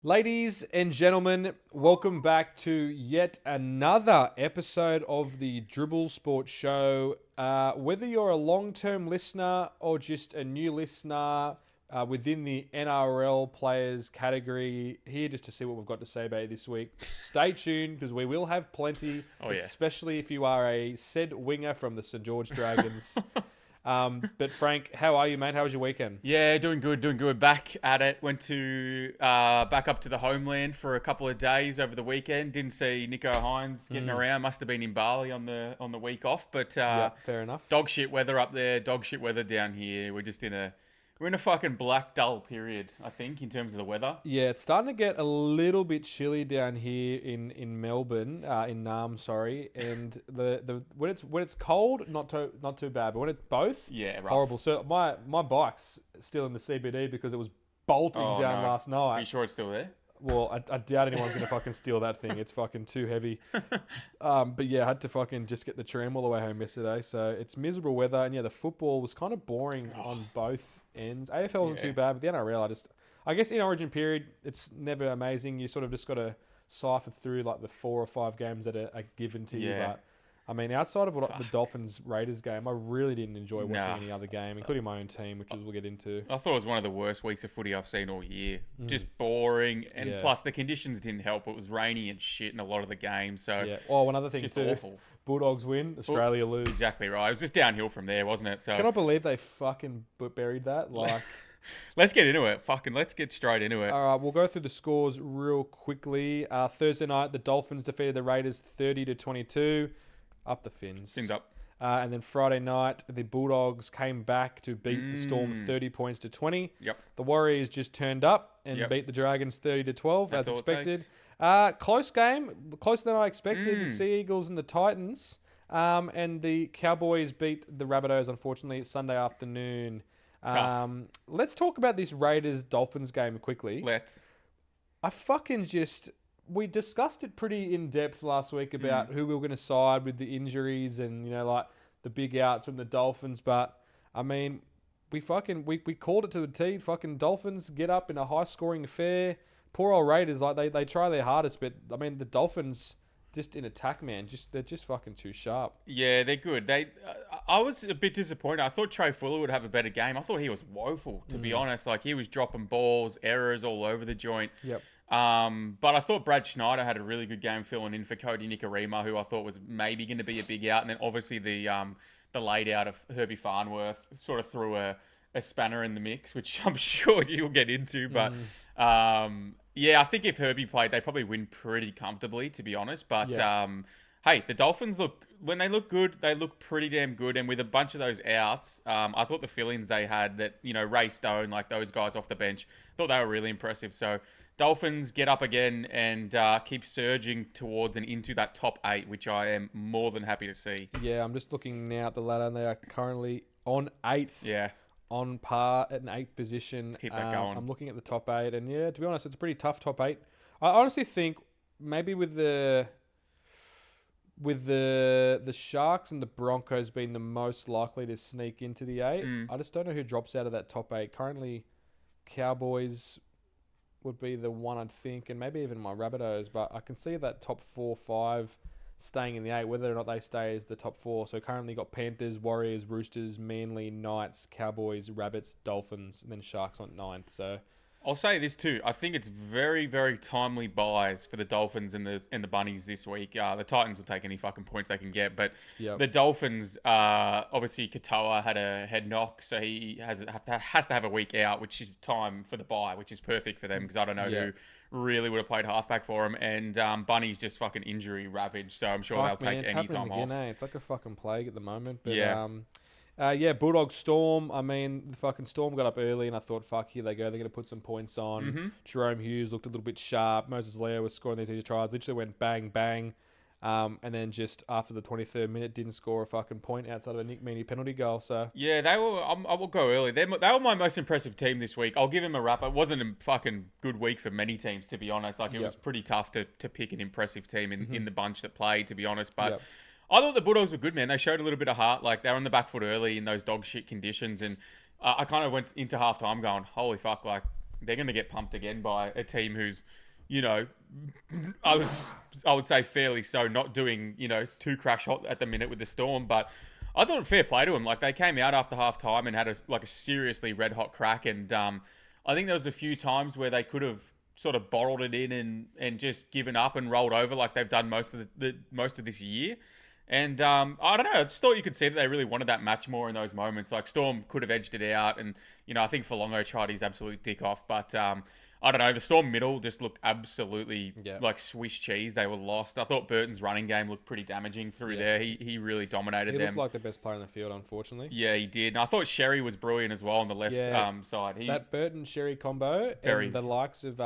Ladies and gentlemen, welcome back to yet another episode of the Dribble Sports Show. Whether you're a long-term listener or just a new listener within the NRL players category, here just to see what we've got to say about you this week. Stay tuned because we will have plenty, especially if you are a said winger from the St. George Dragons. But Frank, how are you, mate? How was your weekend? Yeah, doing good. Back at it. Went to back up to the homeland for a couple of days over the weekend. Didn't see Nico Hines getting around. Must have been in Bali on the week off. But Fair enough. Dog shit weather up there. Dog shit weather down here. We're in a fucking black dull period, I think, in terms of the weather. Yeah, it's starting to get a little bit chilly down here in Melbourne, in Naarm, sorry. And the when it's cold, not too bad, but when it's both, Yeah, rough. horrible. So my bike's still in the CBD because it was bolting down last night. Are you sure it's still there? Well, I doubt anyone's going to fucking steal that thing. It's fucking too heavy. But yeah, I had to fucking just get the tram all the way home yesterday. So it's miserable weather. And yeah, the football was kind of boring on both ends. AFL wasn't too bad, but the NRL, I guess in Origin period, it's never amazing. You sort of just got to cipher through like the 4 or 5 games that are given to you. But I mean, outside of the Dolphins-Raiders game, I really didn't enjoy watching any other game, including my own team, which we'll get into. I thought it was one of the worst weeks of footy I've seen all year. Just boring, and plus the conditions didn't help. It was rainy and shit in a lot of the games. So yeah. Oh, one other thing just too. Awful. Bulldogs win, Australia lose. Exactly right. It was just downhill from there, wasn't it? So I cannot believe they fucking buried that. Like, let's get into it. Let's get straight into it. All right, we'll go through the scores real quickly. Thursday night, the Dolphins defeated the Raiders 30-22. Up the Fins. Fins up. And then Friday night, the Bulldogs came back to beat the Storm 30 points to 20. Yep. The Warriors just turned up and beat the Dragons 30-12 as expected. Close game, closer than I expected. The Sea Eagles and the Titans. And the Cowboys beat the Rabbitohs, unfortunately, Sunday afternoon. Let's talk about this Raiders-Dolphins game quickly. We discussed it pretty in depth last week about who we were going to side with the injuries and, like the big outs from the Dolphins. But I mean, we called it to the T. Fucking Dolphins get up in a high scoring affair. Poor old Raiders, like they try their hardest, but I mean the Dolphins just in attack, man, they're just fucking too sharp. Yeah, they're good. I was a bit disappointed. I thought Trey Fuller would have a better game. I thought he was woeful, to be honest. Like he was dropping balls, errors all over the joint. Yep. But I thought Brad Schneider had a really good game filling in for Cody Nikorima, who I thought was maybe going to be a big out. And then obviously the laid out of Herbie Farnworth sort of threw a spanner in the mix, which I'm sure you'll get into. But yeah, I think if Herbie played, they'd probably win pretty comfortably, to be honest. But hey, the Dolphins when they look good, they look pretty damn good. And with a bunch of those outs, I thought the fill-ins they had that, Ray Stone, like those guys off the bench, thought they were really impressive. So Dolphins get up again and keep surging towards and into that top 8, which I am more than happy to see. Yeah, I'm just looking now at the ladder, and they are currently on 8th. Yeah. On par at an 8th position. Let's keep that going. I'm looking at the top 8, and yeah, to be honest, it's a pretty tough top 8. I honestly think maybe with the Sharks and the Broncos being the most likely to sneak into the 8, I just don't know who drops out of that top 8. Currently, Cowboys would be the one I'd think, and maybe even my Rabbitohs, but I can see that top 4, 5 staying in the 8, whether or not they stay as the top 4. So currently got Panthers, Warriors, Roosters, Manly, Knights, Cowboys, Rabbits, Dolphins, and then Sharks on 9th. So I'll say this too. I think it's very, very timely buys for the Dolphins and the Bunnies this week. The Titans will take any fucking points they can get, but the Dolphins, obviously Katoa had a head knock, so he has to have a week out, which is time for the bye, which is perfect for them because I don't know who really would have played halfback for him. And Bunny's just fucking injury ravaged, so I'm sure they'll take any time off. It's like a fucking plague at the moment. But Bulldogs Storm. I mean, the fucking Storm got up early, and I thought, fuck, here they go. They're going to put some points on. Jerome Hughes looked a little bit sharp. Moses Leo was scoring these easy tries. Literally went bang, bang. And then just after the 23rd minute, didn't score a fucking point outside of a Nick Meaney penalty goal. So yeah, they were. I will go early. They were my most impressive team this week. I'll give him a wrap. It wasn't a fucking good week for many teams, to be honest. Like it was pretty tough to pick an impressive team in the bunch that played, to be honest. But I thought the Bulldogs were good, man. They showed a little bit of heart. Like, they were on the back foot early in those dog shit conditions. And I kind of went into halftime going, holy fuck, like, they're going to get pumped again by a team who's, you know, I would say fairly so, not doing, you know, it's too crash hot at the minute with the Storm, but I thought fair play to them. Like, they came out after half time and had a seriously red hot crack, and I think there was a few times where they could have sort of borrowed it in and just given up and rolled over like they've done most of this year. And I don't know, I just thought you could see that they really wanted that match more in those moments. Like, Storm could have edged it out, and, you know, I think Folongo tried his absolute dick off, but I don't know, the Storm middle just looked absolutely like Swiss cheese. They were lost. I thought Burton's running game looked pretty damaging through there. He really dominated them. He looked like the best player in the field, unfortunately. Yeah, he did. And I thought Sherry was brilliant as well on the left side. That Burton-Sherry combo and the likes of...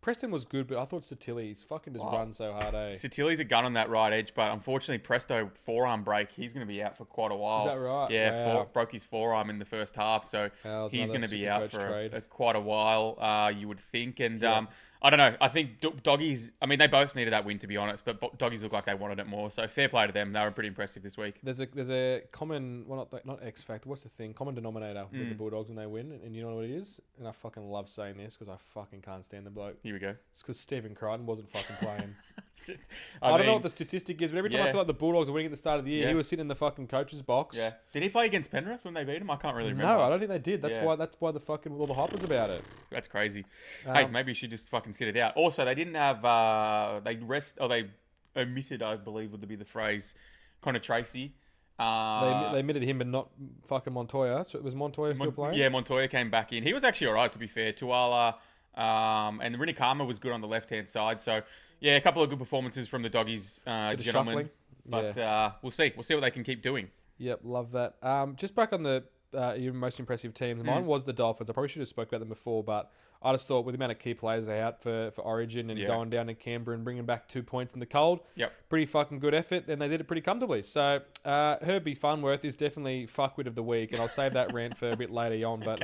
Preston was good, but I thought Satili's fucking just run so hard, eh? Satili's a gun on that right edge, but unfortunately, Presto forearm break. He's going to be out for quite a while. Is that right? Yeah, wow. broke his forearm in the first half, so he's going to be out for quite a while, you would think. And I don't know. I think Doggies, I mean, they both needed that win, to be honest, but Doggies look like they wanted it more. So fair play to them. They were pretty impressive this week. There's a common, well, not X factor. What's the thing? Common denominator with the Bulldogs when they win, and you know what it is? And I fucking love saying this because I fucking can't stand the bloke. Here we go. It's because Stephen Crichton wasn't fucking playing. I don't know what the statistic is, but every time I feel like the Bulldogs are winning at the start of the year, he was sitting in the fucking coach's box. Yeah. Did he play against Penrith when they beat him? I can't really remember. No, I don't think they did. That's why the fucking all the hype was about it. That's crazy. Hey, maybe you should just fucking sit it out. Also, they didn't have they omitted, I believe would be the phrase, Connor Tracy. They omitted him, but not fucking Montoya. So was Montoya still playing? Yeah, Montoya came back in. He was actually all right, to be fair. Tuala and Rinikama was good on the left-hand side. So, yeah, a couple of good performances from the Doggies, gentlemen. But we'll see. We'll see what they can keep doing. Yep, love that. Just back on the your most impressive teams. Mine was the Dolphins. I probably should have spoke about them before, but I just thought with the amount of key players they out for Origin and going down to Canberra and bringing back 2 points in the cold, pretty fucking good effort, and they did it pretty comfortably. So Herbie Farnworth is definitely fuckwit of the week, and I'll save that rant for a bit later on, but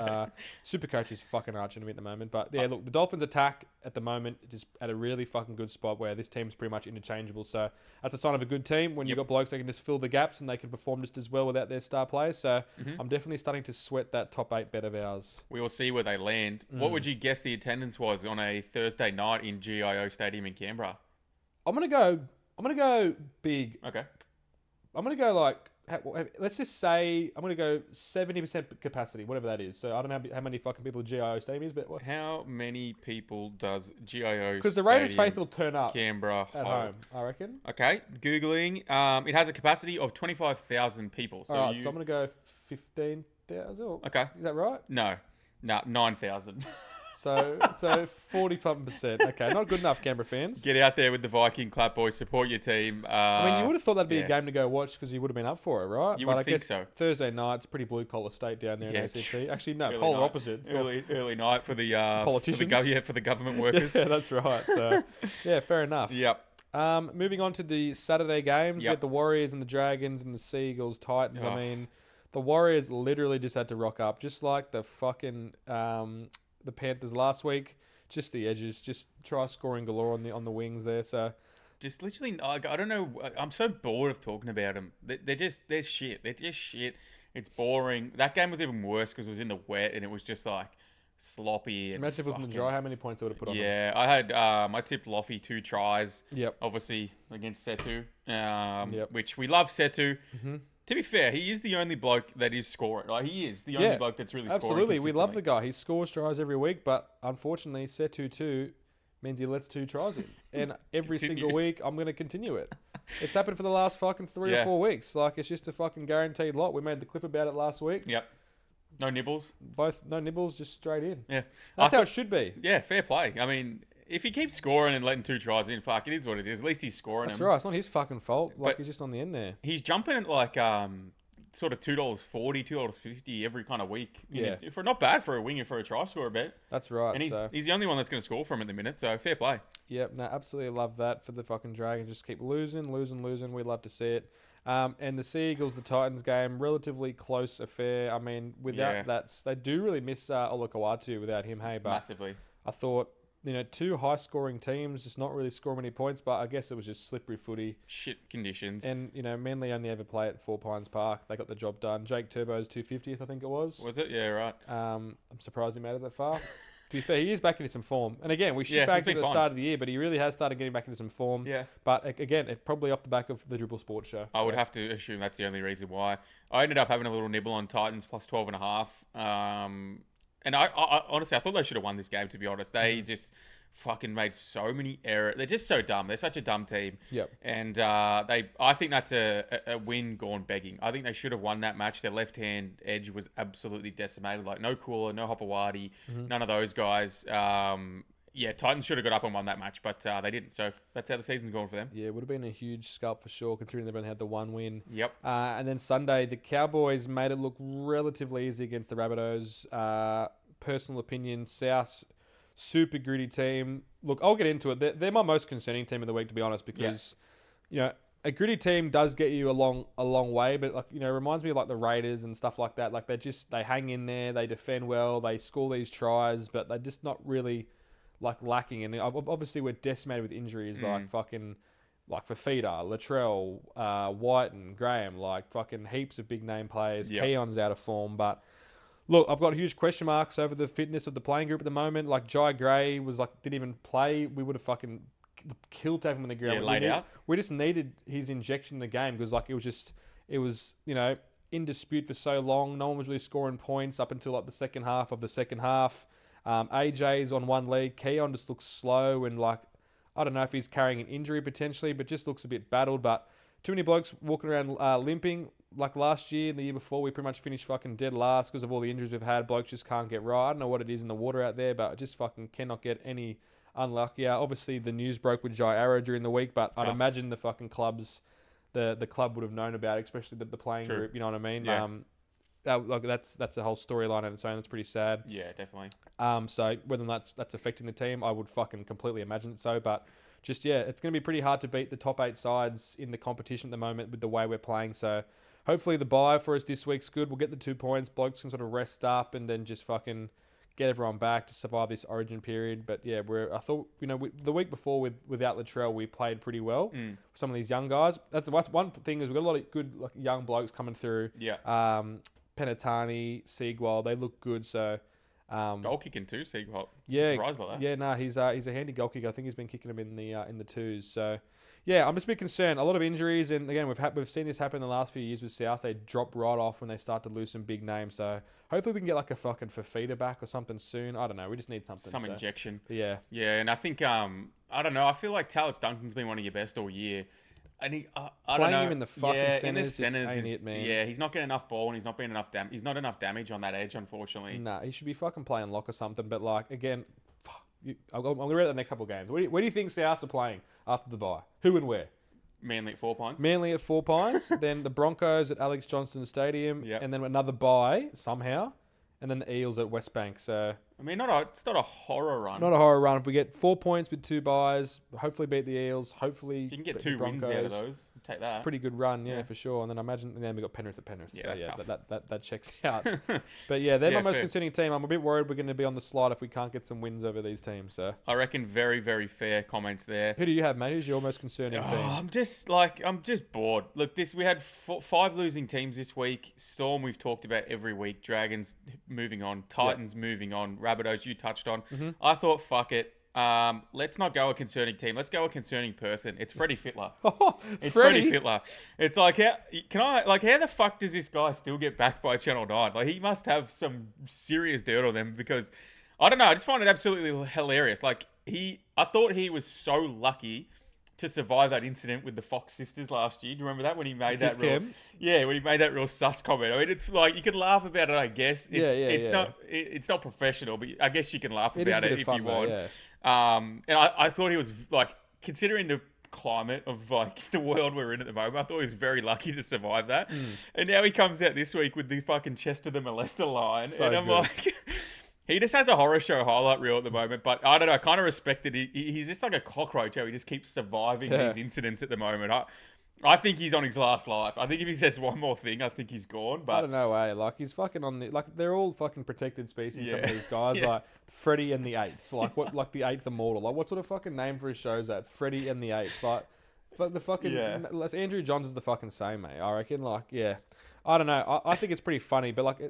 Supercoach is fucking arching him at the moment. But yeah, look, the Dolphins attack at the moment just at a really fucking good spot where this team's pretty much interchangeable. So that's a sign of a good team when you've got blokes that can just fill the gaps and they can perform just as well without their star players. So I'm definitely starting to sweat that top 8 bet of ours. We will see where they land. What would you guess the attendance was on a Thursday night in GIO Stadium in Canberra? I'm gonna go big. Okay. I'm gonna go like, let's just say I'm gonna go 70% capacity, whatever that is. So I don't know how many fucking people GIO Stadium is, but how many people does GIO? Because the Raiders faithful turn up Canberra at home, I reckon. Okay, googling. It has a capacity of 25,000 people. So so I'm gonna go 15,000. Okay, is that right? No, 9,000. So 40%. Okay, not good enough, Canberra fans. Get out there with the Viking clap, boys. Support your team. I mean, you would have thought that'd be a game to go watch because you would have been up for it, right? You would think so. Thursday night, it's a pretty blue collar state down there in ACT. Actually, no, polar opposite. Early night for the politicians. For the government workers. Yeah, that's right. So yeah, fair enough. Yep. Moving on to the Saturday games with the Warriors and the Dragons and the Seagulls, Titans. I mean, the Warriors literally just had to rock up, just like the fucking the Panthers last week. Just the edges, just try scoring galore on the wings there. So just literally, I don't know. I'm so bored of talking about them. They're shit. They're just shit. It's boring. That game was even worse because it was in the wet and it was just like sloppy. And imagine if it was in the dry, how many points they would have put on them. Yeah, I had I tipped Loffy 2 tries. Yep. Obviously against Setu, which we love Setu. Mm-hmm. To be fair, he is the only bloke that is scoring. Like, he is the only bloke that's really scoring. Absolutely, we love the guy. He scores tries every week, but unfortunately, Setu 2 means he lets 2 tries in. And every single week, I'm going to continue it. It's happened for the last fucking 3 or 4 weeks. Like, it's just a fucking guaranteed lot. We made the clip about it last week. Yep. No nibbles. No nibbles, just straight in. Yeah. That's how it should be. Yeah, fair play. I mean, if he keeps scoring and letting 2 tries in, fuck, it is what it is. At least he's scoring them. That's right. It's not his fucking fault. Like, he's just on the end there. He's jumping at like sort of $2.40, $2.50 every kind of week. For not bad for a winger for a try scorer bet. That's right. And he's the only one that's going to score for him at the minute, so fair play. Yep, no, absolutely love that for the fucking Dragons. Just keep losing. We love to see it. And the Seagulls, the Titans game, relatively close affair. I mean, without that, they do really miss Olakawatu without him, hey? But massively. I thought, 2 high-scoring teams, just not really score many points, but I guess it was just slippery footy. Shit conditions. And, Manly only ever play at 4 Pines Park. They got the job done. Jake Turbo's 250th, I think it was. Was it? Yeah, right. I'm surprised he made it that far. be fair, he is back into some form. And again, we shit back at the start of the year, but he really has started getting back into some form. Yeah. But again, it probably off the back of the Dribble Sports Show. I would have to assume that's the only reason why. I ended up having a little nibble on Titans plus 12.5. And I honestly, I thought they should have won this game, to be honest. They just fucking made so many errors. They're just so dumb. They're such a dumb team. Yep. And I think that's a win gone begging. I think they should have won that match. Their left-hand edge was absolutely decimated. Like, no Cooler, no Hopewadi, none of those guys. Titans should have got up and won that match, but they didn't. So that's how the season's gone for them. Yeah, it would have been a huge scalp for sure, considering they've only had the one win. Yep. And then Sunday, the Cowboys made it look relatively easy against the Rabbitohs. Personal opinion, South, super gritty team. Look, I'll get into it. They're my most concerning team of the week, to be honest, because a gritty team does get you a long way, but like, it reminds me of like the Raiders and stuff like that. Like they hang in there, they defend well, they score these tries, but they're just not really like lacking. And obviously we're decimated with injuries, like fucking like Fafita, Latrell, White and Graham, like fucking heaps of big name players. Yep. Keon's out of form, but look, I've got huge question marks over the fitness of the playing group at the moment. Like Jai Gray didn't even play. We would have fucking killed to have him on the ground. Yeah, laid out. We just needed his injection in the game because like it was in dispute for so long. No one was really scoring points up until like the second half of the second half. AJ's on one leg. Keon just looks slow and like, I don't know if he's carrying an injury potentially, but just looks a bit battled. But too many blokes walking around limping. Like last year and the year before, we pretty much finished fucking dead last because of all the injuries we've had. Blokes just can't get right. I don't know what it is in the water out there, but I just fucking cannot get any unluckier. Obviously, the news broke with Jai Arrow during the week, but I'd imagine the fucking clubs, the club would have known about it, especially the playing group. You know what I mean? Yeah. That's a whole storyline on its own. That's pretty sad. Yeah, definitely. So whether or not that's affecting the team, I would fucking completely imagine it so. But just it's going to be pretty hard to beat the top 8 sides in the competition at the moment with the way we're playing. So hopefully the bye for us this week's good. We'll get the 2 points. Blokes can sort of rest up and then just fucking get everyone back to survive this origin period. But yeah, I thought, the week before without Latrell, we played pretty well. Some of these young guys. That's one thing is we've got a lot of good like young blokes coming through. Yeah. Penatani, Seagwell, they look good. So goal kicking too, Seagull. Yeah, surprised by that. Yeah, no, he's a handy goal kicker. I think he's been kicking them in the twos. So yeah, I'm just a bit concerned. A lot of injuries, and again, we've seen this happen in the last few years with South. They drop right off when they start to lose some big names. So hopefully we can get like a fucking Fafita back or something soon. I don't know. We just need something. Some injection. Yeah. Yeah, and I think I don't know. I feel like Tallis Duncan's been one of your best all year. And I don't know. Him in the fucking centers, in the centers ain't it, man. Yeah, he's not getting enough ball, and he's not being enough He's not enough damage on that edge, unfortunately. Nah, he should be fucking playing lock or something. But like again, I'm gonna read the next couple of games. Where do you think South are playing after the bye? Who and where? Manly at 4 Pines. Manly at 4 Pines. Then the Broncos at Alex Johnston Stadium. Yep. And then another bye somehow. And then the Eels at West Bank. So I mean, it's not a horror run. Not a horror run. If we get 4 points with 2 byes, hopefully beat the Eels. Hopefully if you can get beat 2 the wins out of those. Take that. It's a pretty good run, yeah, for sure. And then I imagine, and then we got Penrith at Penrith. Yeah, so that's tough. That checks out. But yeah, they're my most fair. concerning team. I'm a bit worried we're going to be on the slide if we can't get some wins over these teams. So I reckon very, very fair comments there. who do you have, mate? Who's your most concerning team? I'm just bored. Look, we had 5 losing teams this week. Storm we've talked about every week. Dragons moving on. Titans moving on. Rabbitohs you touched on. I thought, fuck it. Let's not go a concerning team. Let's go a concerning person. It's Freddie Fittler. It's Freddie Fittler. It's like, how the fuck does this guy still get backed by Channel 9? Like, he must have some serious dirt on them because, I don't know, I just find it absolutely hilarious. Like, I thought he was so lucky to survive that incident with the Fox sisters last year. Do you remember that when he made that real sus comment? I mean, it's like, you can laugh about it, I guess. It's not professional, but I guess you can laugh about it if you want. Yeah. And I thought he was like, considering the climate of like the world we're in at the moment, I thought he was very lucky to survive that. And now he comes out this week with the fucking Chester the Molester line. So and I'm good. like, he just has a horror show highlight reel at the moment. But I don't know, I kind of respect it. He's just like a cockroach how he just keeps surviving these incidents at the moment. I think he's on his last life. I think if he says one more thing, I think he's gone. But I don't know, like he's fucking on the they're all fucking protected species. Some of these guys, like Freddy and the Eighth, like what, like the Eighth Immortal. Like what sort of fucking name for his show is that? Freddy and the Eighth, like the fucking Andrew Johns is the fucking same, mate. I reckon. Like I don't know. I think it's pretty funny, but like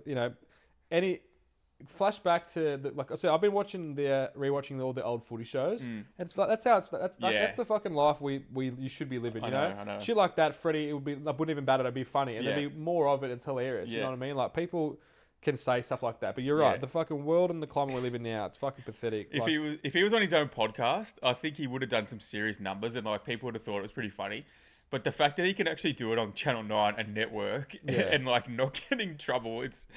flashback to like I said, I've been watching rewatching all the old footy shows. That's how that's the fucking life you should be living. You know? I know. Shit like that, Freddie. I wouldn't even bat it. It'd be funny, and there'd be more of it. It's hilarious. You know what I mean? Like people can say stuff like that, but you're right. The fucking world and the climate we live in now, it's fucking pathetic. If he was on his own podcast, I think he would have done some serious numbers, and like people would have thought it was pretty funny. But the fact that he can actually do it on Channel 9 and network and like not get in trouble, it's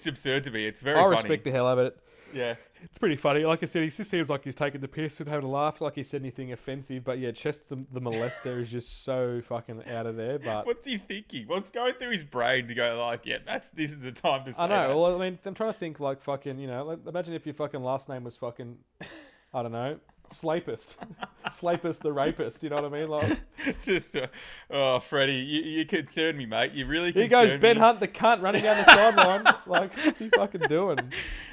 absurd to me. It's very funny. I respect the hell out of it. Yeah. It's pretty funny. Like I said, he just seems like he's taking the piss and having a laugh. It's like he said anything offensive. But yeah, Chester the molester is just so fucking out of there. But what's he thinking? What's going through his brain to go like, yeah, this is the time to say I know. that. Well, I mean, I'm trying to think like fucking, like, imagine if your fucking last name was fucking, I don't know, Slapist. Slapist the rapist, you know what I mean? Like, it's just, Freddie, you concern me, mate. You really concern me. Here goes Ben Hunt, the cunt, running down the sideline. Like, what's he fucking doing?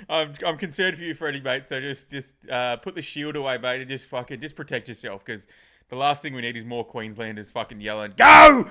I'm concerned for you, Freddie, mate. So just put the shield away, mate, and just protect yourself, because the last thing we need is more Queenslanders fucking yelling, go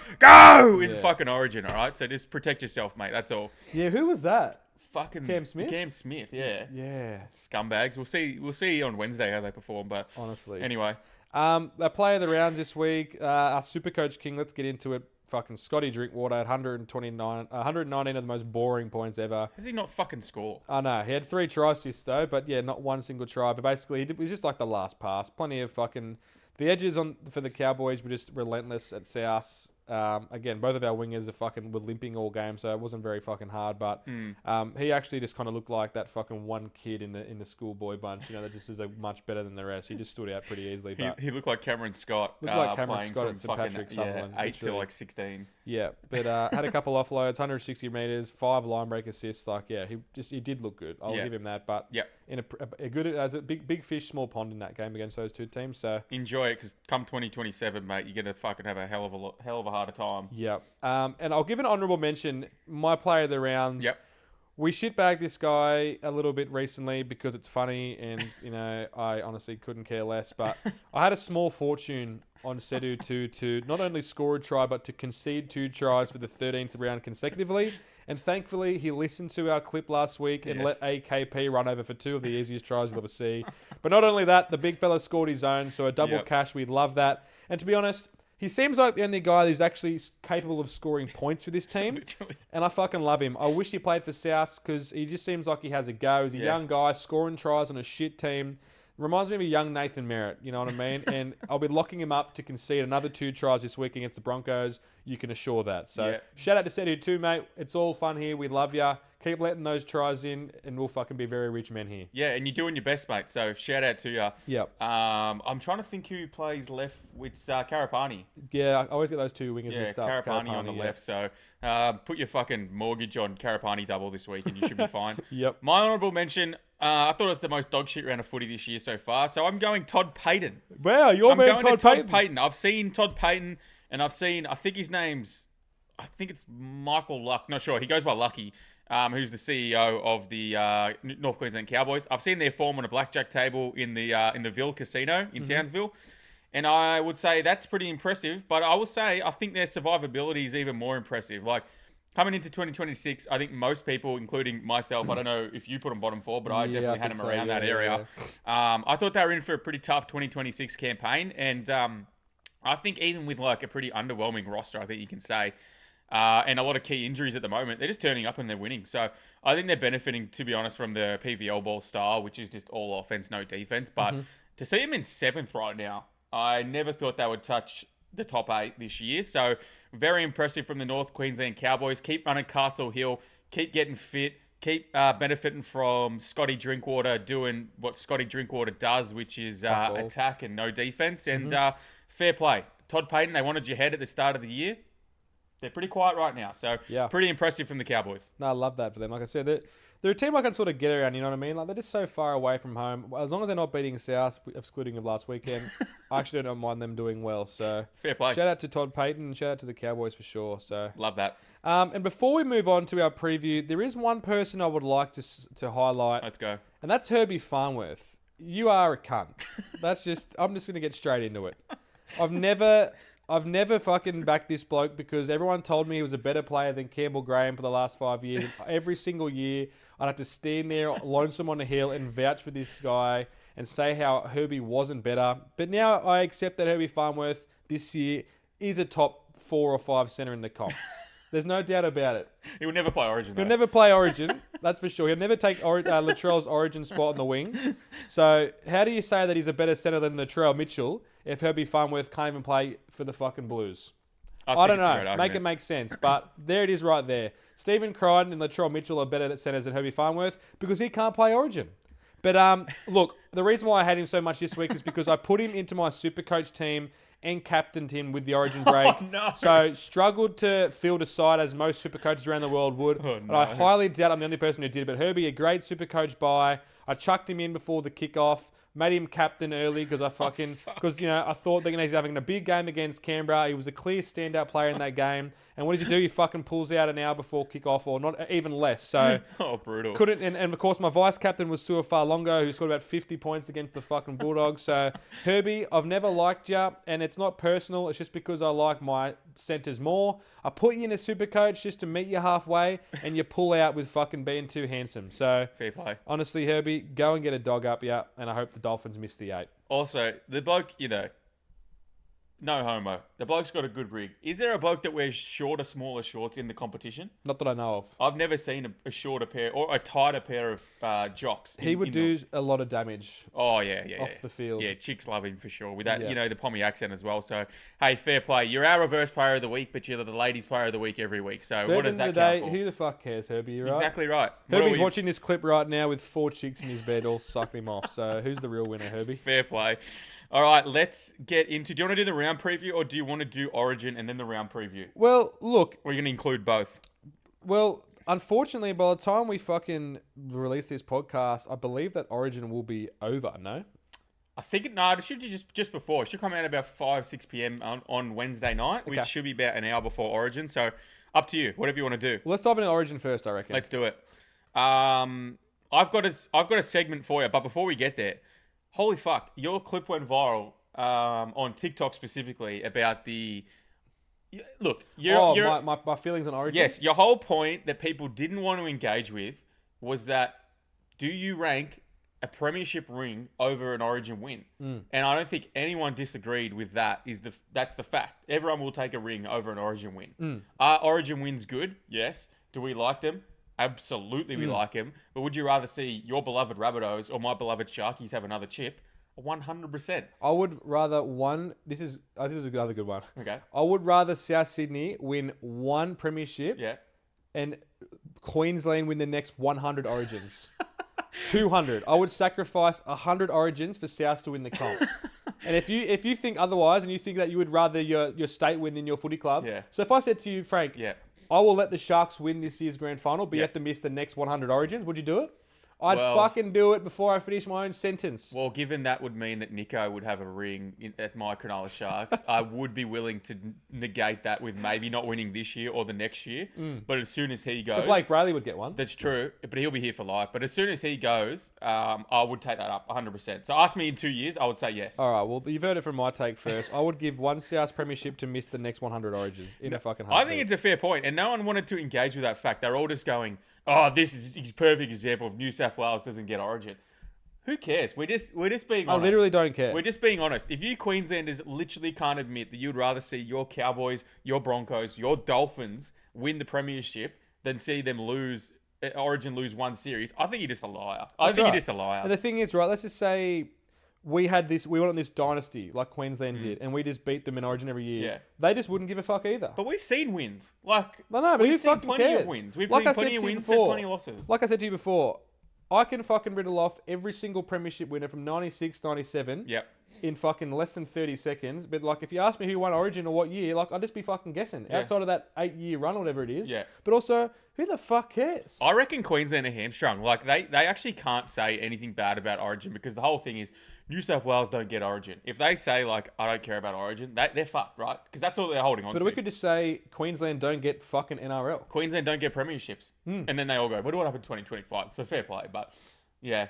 in fucking Origin, all right? So just protect yourself, mate. That's all. Yeah, who was that? Fucking Cam Smith? Cam Smith, yeah. Yeah. Scumbags. We'll see on Wednesday how they perform, but honestly. Anyway. Our player of the rounds this week, our Super Coach King, let's get into it. Fucking Scotty Drinkwater at 119 of the most boring points ever. Has he not fucking scored? I know. He had 3 try assists though, but yeah, not one single try. But basically, it was just like the last pass. Plenty of fucking... The edges for the Cowboys were just relentless at South. Again, both of our wingers were limping all game, so it wasn't very fucking hard. But he actually just kind of looked like that fucking one kid in the schoolboy bunch, that just is much better than the rest. He just stood out pretty easily. But he looked like Cameron Scott. Looked like Cameron Scott at St Patrick's Sutherland. 8 to like 16. Yeah, but had a couple offloads, 160 meters, 5 line break assists. Like, yeah, he did look good. I'll give him that. But in a good as a big fish, small pond in that game against those two teams. So enjoy it, because come 2027, mate, you're gonna fucking have a hell of a harder time. Yep. And I'll give an honourable mention. My player of the round. Yep. We shitbagged this guy a little bit recently because it's funny, and I honestly couldn't care less. But I had a small fortune on Sedu to not only score a try but to concede 2 tries for the 13th round consecutively. And thankfully, he listened to our clip last week and let AKP run over for 2 of the easiest tries you'll ever see. But not only that, the big fella scored his own, so a double cash. We'd love that. And to be honest, he seems like the only guy who's actually capable of scoring points for this team. Literally. And I fucking love him. I wish he played for South, because he just seems like he has a go. He's a young guy scoring tries on a shit team. Reminds me of a young Nathan Merritt, you know what I mean? And I'll be locking him up to concede another 2 tries this week against the Broncos. You can assure that. So shout out to Sedu too, mate. It's all fun here. We love ya. Keep letting those tries in, and we'll fucking be very rich men here. Yeah, and you're doing your best, mate. So shout out to you. Yep. I'm trying to think who plays left with Karapani. Yeah, I always get those 2 wingers mixed up. Karapani on the left. So put your fucking mortgage on Karapani double this week, and you should be fine. Yep. My honourable mention, I thought it was the most dog shit round of footy this year so far. So I'm going Todd Payton. Wow, I'm going Todd Payton. I've seen Todd Payton, and I think it's Michael Luck. Not sure. He goes by Lucky. Who's the CEO of the North Queensland Cowboys. I've seen their form on a blackjack table in the Ville Casino in Townsville. And I would say that's pretty impressive. But I will say I think their survivability is even more impressive. Like, coming into 2026, I think most people, including myself, I don't know if you put them bottom 4, but I definitely had them around that area. I thought they were in for a pretty tough 2026 campaign. And I think even with like a pretty underwhelming roster, I think you can say, and a lot of key injuries at the moment, they're just turning up and they're winning. So I think they're benefiting, to be honest, from the PVL ball style, which is just all offense, no defense. But to see them in 7th right now, I never thought they would touch the top 8 this year. So very impressive from the North Queensland Cowboys. Keep running Castle Hill, keep getting fit, keep benefiting from Scotty Drinkwater doing what Scotty Drinkwater does, which is attack and no defense. And fair play. Todd Payton, they wanted your head at the start of the year. They're pretty quiet right now. So pretty impressive from the Cowboys. No, I love that for them. Like I said, they're a team I can sort of get around, you know what I mean? Like, they're just so far away from home. As long as they're not beating South, excluding of last weekend, I actually don't mind them doing well. So fair play. Shout out to Todd Payton and shout out to the Cowboys for sure. So love that. And before we move on to our preview, there is one person I would like to highlight. Let's go. And that's Herbie Farnworth. You are a cunt. I'm just going to get straight into it. I've never I've never fucking backed this bloke because everyone told me he was a better player than Campbell Graham for the last 5 years. And every single year, I'd have to stand there lonesome on the hill and vouch for this guy and say how Herbie wasn't better. But now I accept that Herbie Farnworth this year is a top 4 or 5 centre in the comp. There's no doubt about it. He would never play Origin, though. He'll never play Origin, that's for sure. He'll never take Latrell's Origin spot on the wing. So how do you say that he's a better centre than Latrell Mitchell if Herbie Farnworth can't even play for the fucking Blues? I don't know. Make it make sense. But there it is right there. Stephen Crichton and Latrell Mitchell are better at centres than Herbie Farnworth because he can't play Origin. But look, the reason why I hate him so much this week is because I put him into my Supercoach team and captained him with the Origin break. Oh, no. So struggled to field a side as most Supercoaches around the world would. Oh, no. And I highly doubt I'm the only person who did it. But Herbie, a great Supercoach buy. I chucked him in before the kickoff. Made him captain early because I I thought he's having a big game against Canberra. He was a clear standout player in that game. And what does he do? He fucking pulls out an hour before kickoff, or not even less. So brutal. Couldn't. And of course, my vice captain was Suafalongo, who scored about 50 points against the fucking Bulldogs. So Herbie, I've never liked you, and it's not personal. It's just because I like my centres more. I put you in a Supercoach just to meet you halfway, and you pull out with fucking being too handsome. So fair play. Honestly, Herbie, go and get a dog up, yeah, and I hope the Dolphins miss the 8. Also, the bloke, no homo. The bloke's got a good rig. Is there a bloke that wears smaller shorts in the competition? Not that I know of. I've never seen a shorter pair or a tighter pair of jocks. He would do a lot of damage. Oh, yeah. Off the field. Yeah, chicks love him for sure. With that, the Pommy accent as well. So, hey, fair play. You're our reverse player of the week, but you're the ladies player of the week every week. So, what does that count for? Who the fuck cares, Herbie? You're right. Exactly right. Herbie's watching this clip right now with 4 chicks in his bed all sucking him off. So, who's the real winner, Herbie? Fair play. All right, let's get into... Do you want to do the round preview or do you want to do Origin and then the round preview? Well, look... Or are you going to include both? Well, unfortunately, by the time we fucking release this podcast, I believe that Origin will be over, no? I think... No, it should be just before. It should come out about 5, 6 p.m. on Wednesday night, which should be about an hour before Origin. So, up to you. Whatever you want to do. Well, let's dive into Origin first, I reckon. Let's do it. I've got a segment for you, but before we get there... Holy fuck, your clip went viral on TikTok specifically about the... Look, my feelings on Origin? Yes, your whole point that people didn't want to engage with was that do you rank a premiership ring over an Origin win? And I don't think anyone disagreed with that. That's the fact. Everyone will take a ring over an Origin win. Are Origin wins good? Yes. Do we like them? Absolutely, we like him. But would you rather see your beloved Rabbitohs or my beloved Sharkies have another chip? 100%. I would rather This is another good one. Okay. I would rather South Sydney win 1 premiership. Yeah. And Queensland win the next 100 Origins. 200. I would sacrifice 100 Origins for South to win the comp. And if you think otherwise, and you think that you would rather your state win than your footy club. Yeah. So if I said to you, Frank. Yeah. I will let the Sharks win this year's grand final, but you have to miss the next 100 Origins. Would you do it? I'd fucking do it before I finish my own sentence. Well, given that would mean that Nico would have a ring at my Cronulla Sharks, I would be willing to negate that with maybe not winning this year or the next year. But as soon as he goes... But Blake Brayley would get one. That's true, but he'll be here for life. But as soon as he goes, I would take that up 100%. So ask me in 2 years, I would say yes. All right, well, you've heard it from my take first. I would give one South premiership to miss the next 100 Origins in a fucking heartbeat. I think it's a fair point, and no one wanted to engage with that fact. They're all just going... Oh, this is a perfect example of New South Wales doesn't get Origin. Who cares? We're just being honest. I literally don't care. We're just being honest. If you Queenslanders literally can't admit that you'd rather see your Cowboys, your Broncos, your Dolphins win the premiership than see them Origin lose one series, I think you're just a liar. I think you're just a liar. And the thing is, right, let's just say we went on this dynasty like Queensland did, and we just beat them in Origin every year. Yeah. They just wouldn't give a fuck either. But we've seen wins. No, but who fucking cares? Of wins. We've seen plenty of wins and plenty of losses. Like I said to you before, I can fucking riddle off every single premiership winner from 96, 97 in fucking less than 30 seconds. But like, if you ask me who won Origin or what year, like, I'd just be fucking guessing outside of that 8-year run or whatever it is. Yeah. But also, who the fuck cares? I reckon Queensland are hamstrung. Like, they actually can't say anything bad about Origin because the whole thing is New South Wales don't get Origin. If they say, like, I don't care about Origin, they're fucked, right? Because that's all they're holding on to. But we could just say Queensland don't get fucking NRL. Queensland don't get premierships. And then they all go, what happened in 2025? So fair play, but yeah.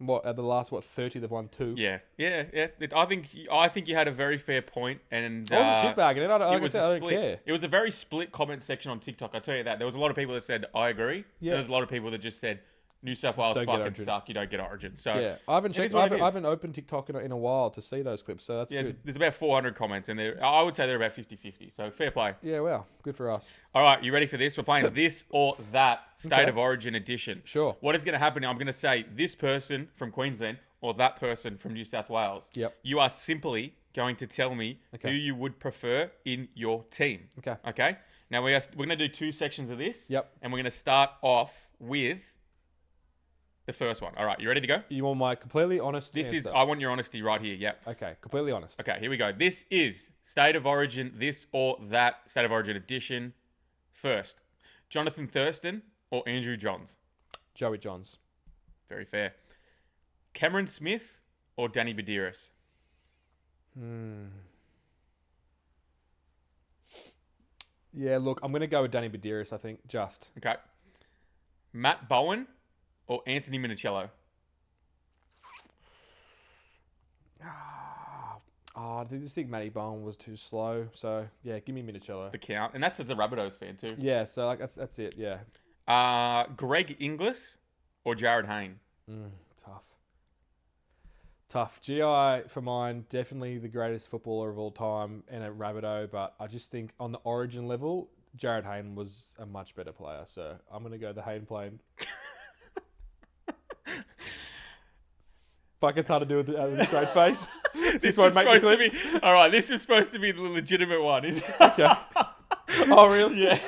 What, at the last, 30, they've won 2? Yeah. I think you had a very fair point, and I was a shitbag, and I was don't split. care. It was a very split comment section on TikTok. I tell you that. There was a lot of people that said I agree. Yeah. There was a lot of people that just said New South Wales Don't get fucking Origin. suck. You don't get Origin. So Yeah, I haven't checked. is what it I is. haven't opened TikTok in a while to see those clips, so that's good. there's about 400 comments, and I would say they're about 50-50. So fair play. Yeah, well, good for us. All right, you ready for this? We're playing this or that State Okay. of Origin edition. Sure. What is going to happen? I'm going to say this person from Queensland or that person from New South Wales. Yep. You are simply going to tell me Okay. who you would prefer in your team. Okay. Okay. Now we're going to do 2 sections of this. Yep. And we're going to start off with the first one. All right, you ready to go? You want my completely honest answer? I want your honesty right here. Yep. Okay, completely honest. Okay, here we go. This is State of Origin, this or that State of Origin edition. First, Jonathan Thurston or Andrew Johns? Joey Johns. Very fair. Cameron Smith or Danny Badiris? Yeah, look, I'm going to go with Danny Badiris, I think, Okay. Matt Bowen or Anthony Minicello? Oh, I just think Matty Bowen was too slow, so yeah, give me Minicello. The count. And that's as a Rabbitohs fan too. Yeah, so like that's it, yeah. Greg Inglis or Jared Hayne? Tough. GI, for mine, definitely the greatest footballer of all time and a Rabbitoh, but I just think on the Origin level, Jared Hayne was a much better player, so I'm going to go the Hayne plane. Fuck, it's hard to do with a straight face. This was supposed to be... All right, this was supposed to be the legitimate one. Okay. Oh, really? Yeah.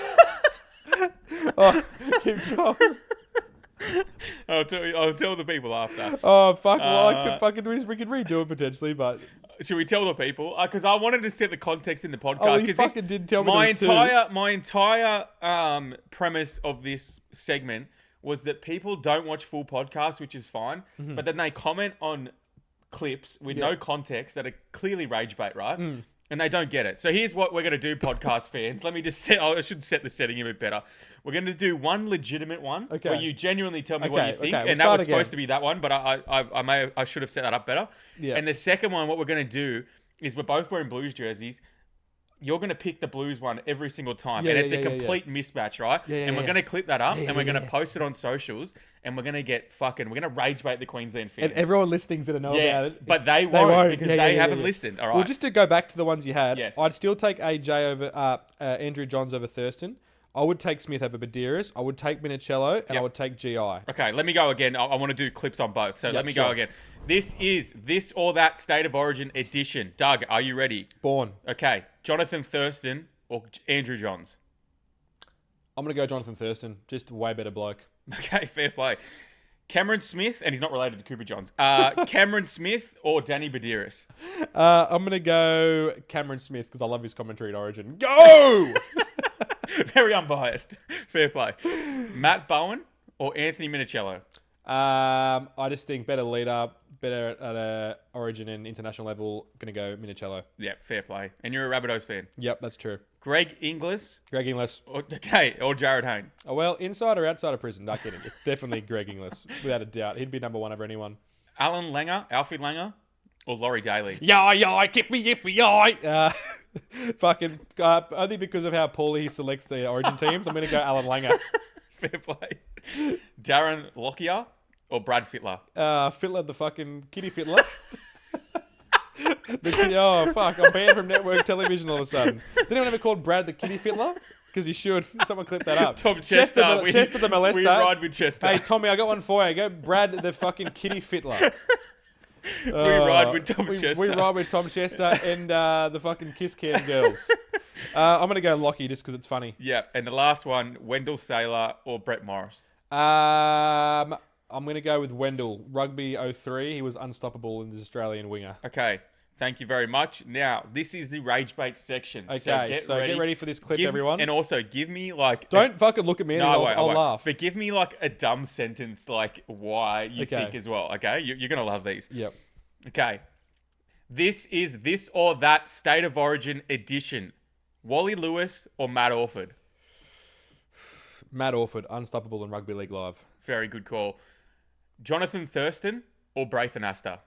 Oh, keep going. I'll tell the people after. Oh, fuck. Well, we could redo it potentially, but... Should we tell the people? Because I wanted to set the context in the podcast. Oh, you fucking did tell me my entire premise of this segment was that people don't watch full podcasts, which is fine, but then they comment on clips with no context that are clearly rage bait, right? And they don't get it. So here's what we're going to do, podcast fans. Let me just set... I should set the setting a bit better. We're going to do one legitimate one where you genuinely tell me what you think. We'll and that was supposed to be that one, but I should have set that up better. Yeah. And the second one, what we're going to do is we're both wearing Blues jerseys. You're going to pick the Blues one every single time. And it's a complete mismatch, right? And we're going to clip that up and we're going to post it on socials and we're going to get we're going to rage bait the Queensland fans. And everyone listening's going to know about it. But they won't because they haven't listened. All right. Well, just to go back to the ones you had, Yes. I'd still take AJ over Andrew Johns over Thurston. I would take Smith over Badiris. I would take Minicello, and I would take GI. Okay, let me go again. I want to do clips on both. So let me go again. This is this or that State of Origin edition. Doug, are you ready? Born. Okay, Jonathan Thurston or Andrew Johns? I'm going to go Jonathan Thurston. Just a way better bloke. Okay, fair play. Cameron Smith, and he's not related to Cooper Johns. Cameron Smith or Danny Badiris? I'm going to go Cameron Smith because I love his commentary at Origin. Go! Very unbiased. Fair play. Matt Bowen or Anthony Minicello? I just think better leader, better at a Origin and international level. Going to go Minicello. Yeah, fair play. And you're a Rabbitohs fan? Yep, that's true. Greg Inglis? Greg Inglis. Or Jared Hayne? Oh, well, inside or outside of prison? Not kidding. It's definitely Greg Inglis, without a doubt. He'd be number one over anyone. Alan Langer, Alfie Langer, or Laurie Daly? Yai, keep me yippee, yai. Fucking, only because of how poorly he selects the Origin teams, I'm going to go Alan Langer. Fair play. Darren Lockyer or Brad Fittler? Fittler, the fucking kitty Fittler. Oh, fuck. I'm banned from network television all of a sudden. Has anyone ever called Brad the kitty Fittler? Because you should. Someone clip that up. Tom Chester. Chester the molester. We ride with Chester. Hey, Tommy, I got one for you. Go Brad the fucking kitty Fittler. We ride with Tom Chester. We ride with Tom Chester and the fucking Kiss Cam girls. I'm going to go Lockie just because it's funny. Yeah, and the last one, Wendell Saylor or Brett Morris? I'm going to go with Wendell. Rugby 03. He was unstoppable in the Australian winger. Okay. Thank you very much. Now, this is the Rage Bait section. Okay, so get ready for this clip, everyone. And also, give me like... Don't fucking look at me and I'll laugh. But give me like a dumb sentence like why you think as well, okay? You're going to love these. Yep. Okay. This is this or that State of Origin edition. Wally Lewis or Matt Orford? Matt Orford, unstoppable in Rugby League Live. Very good call. Jonathan Thurston or Braith and Asta?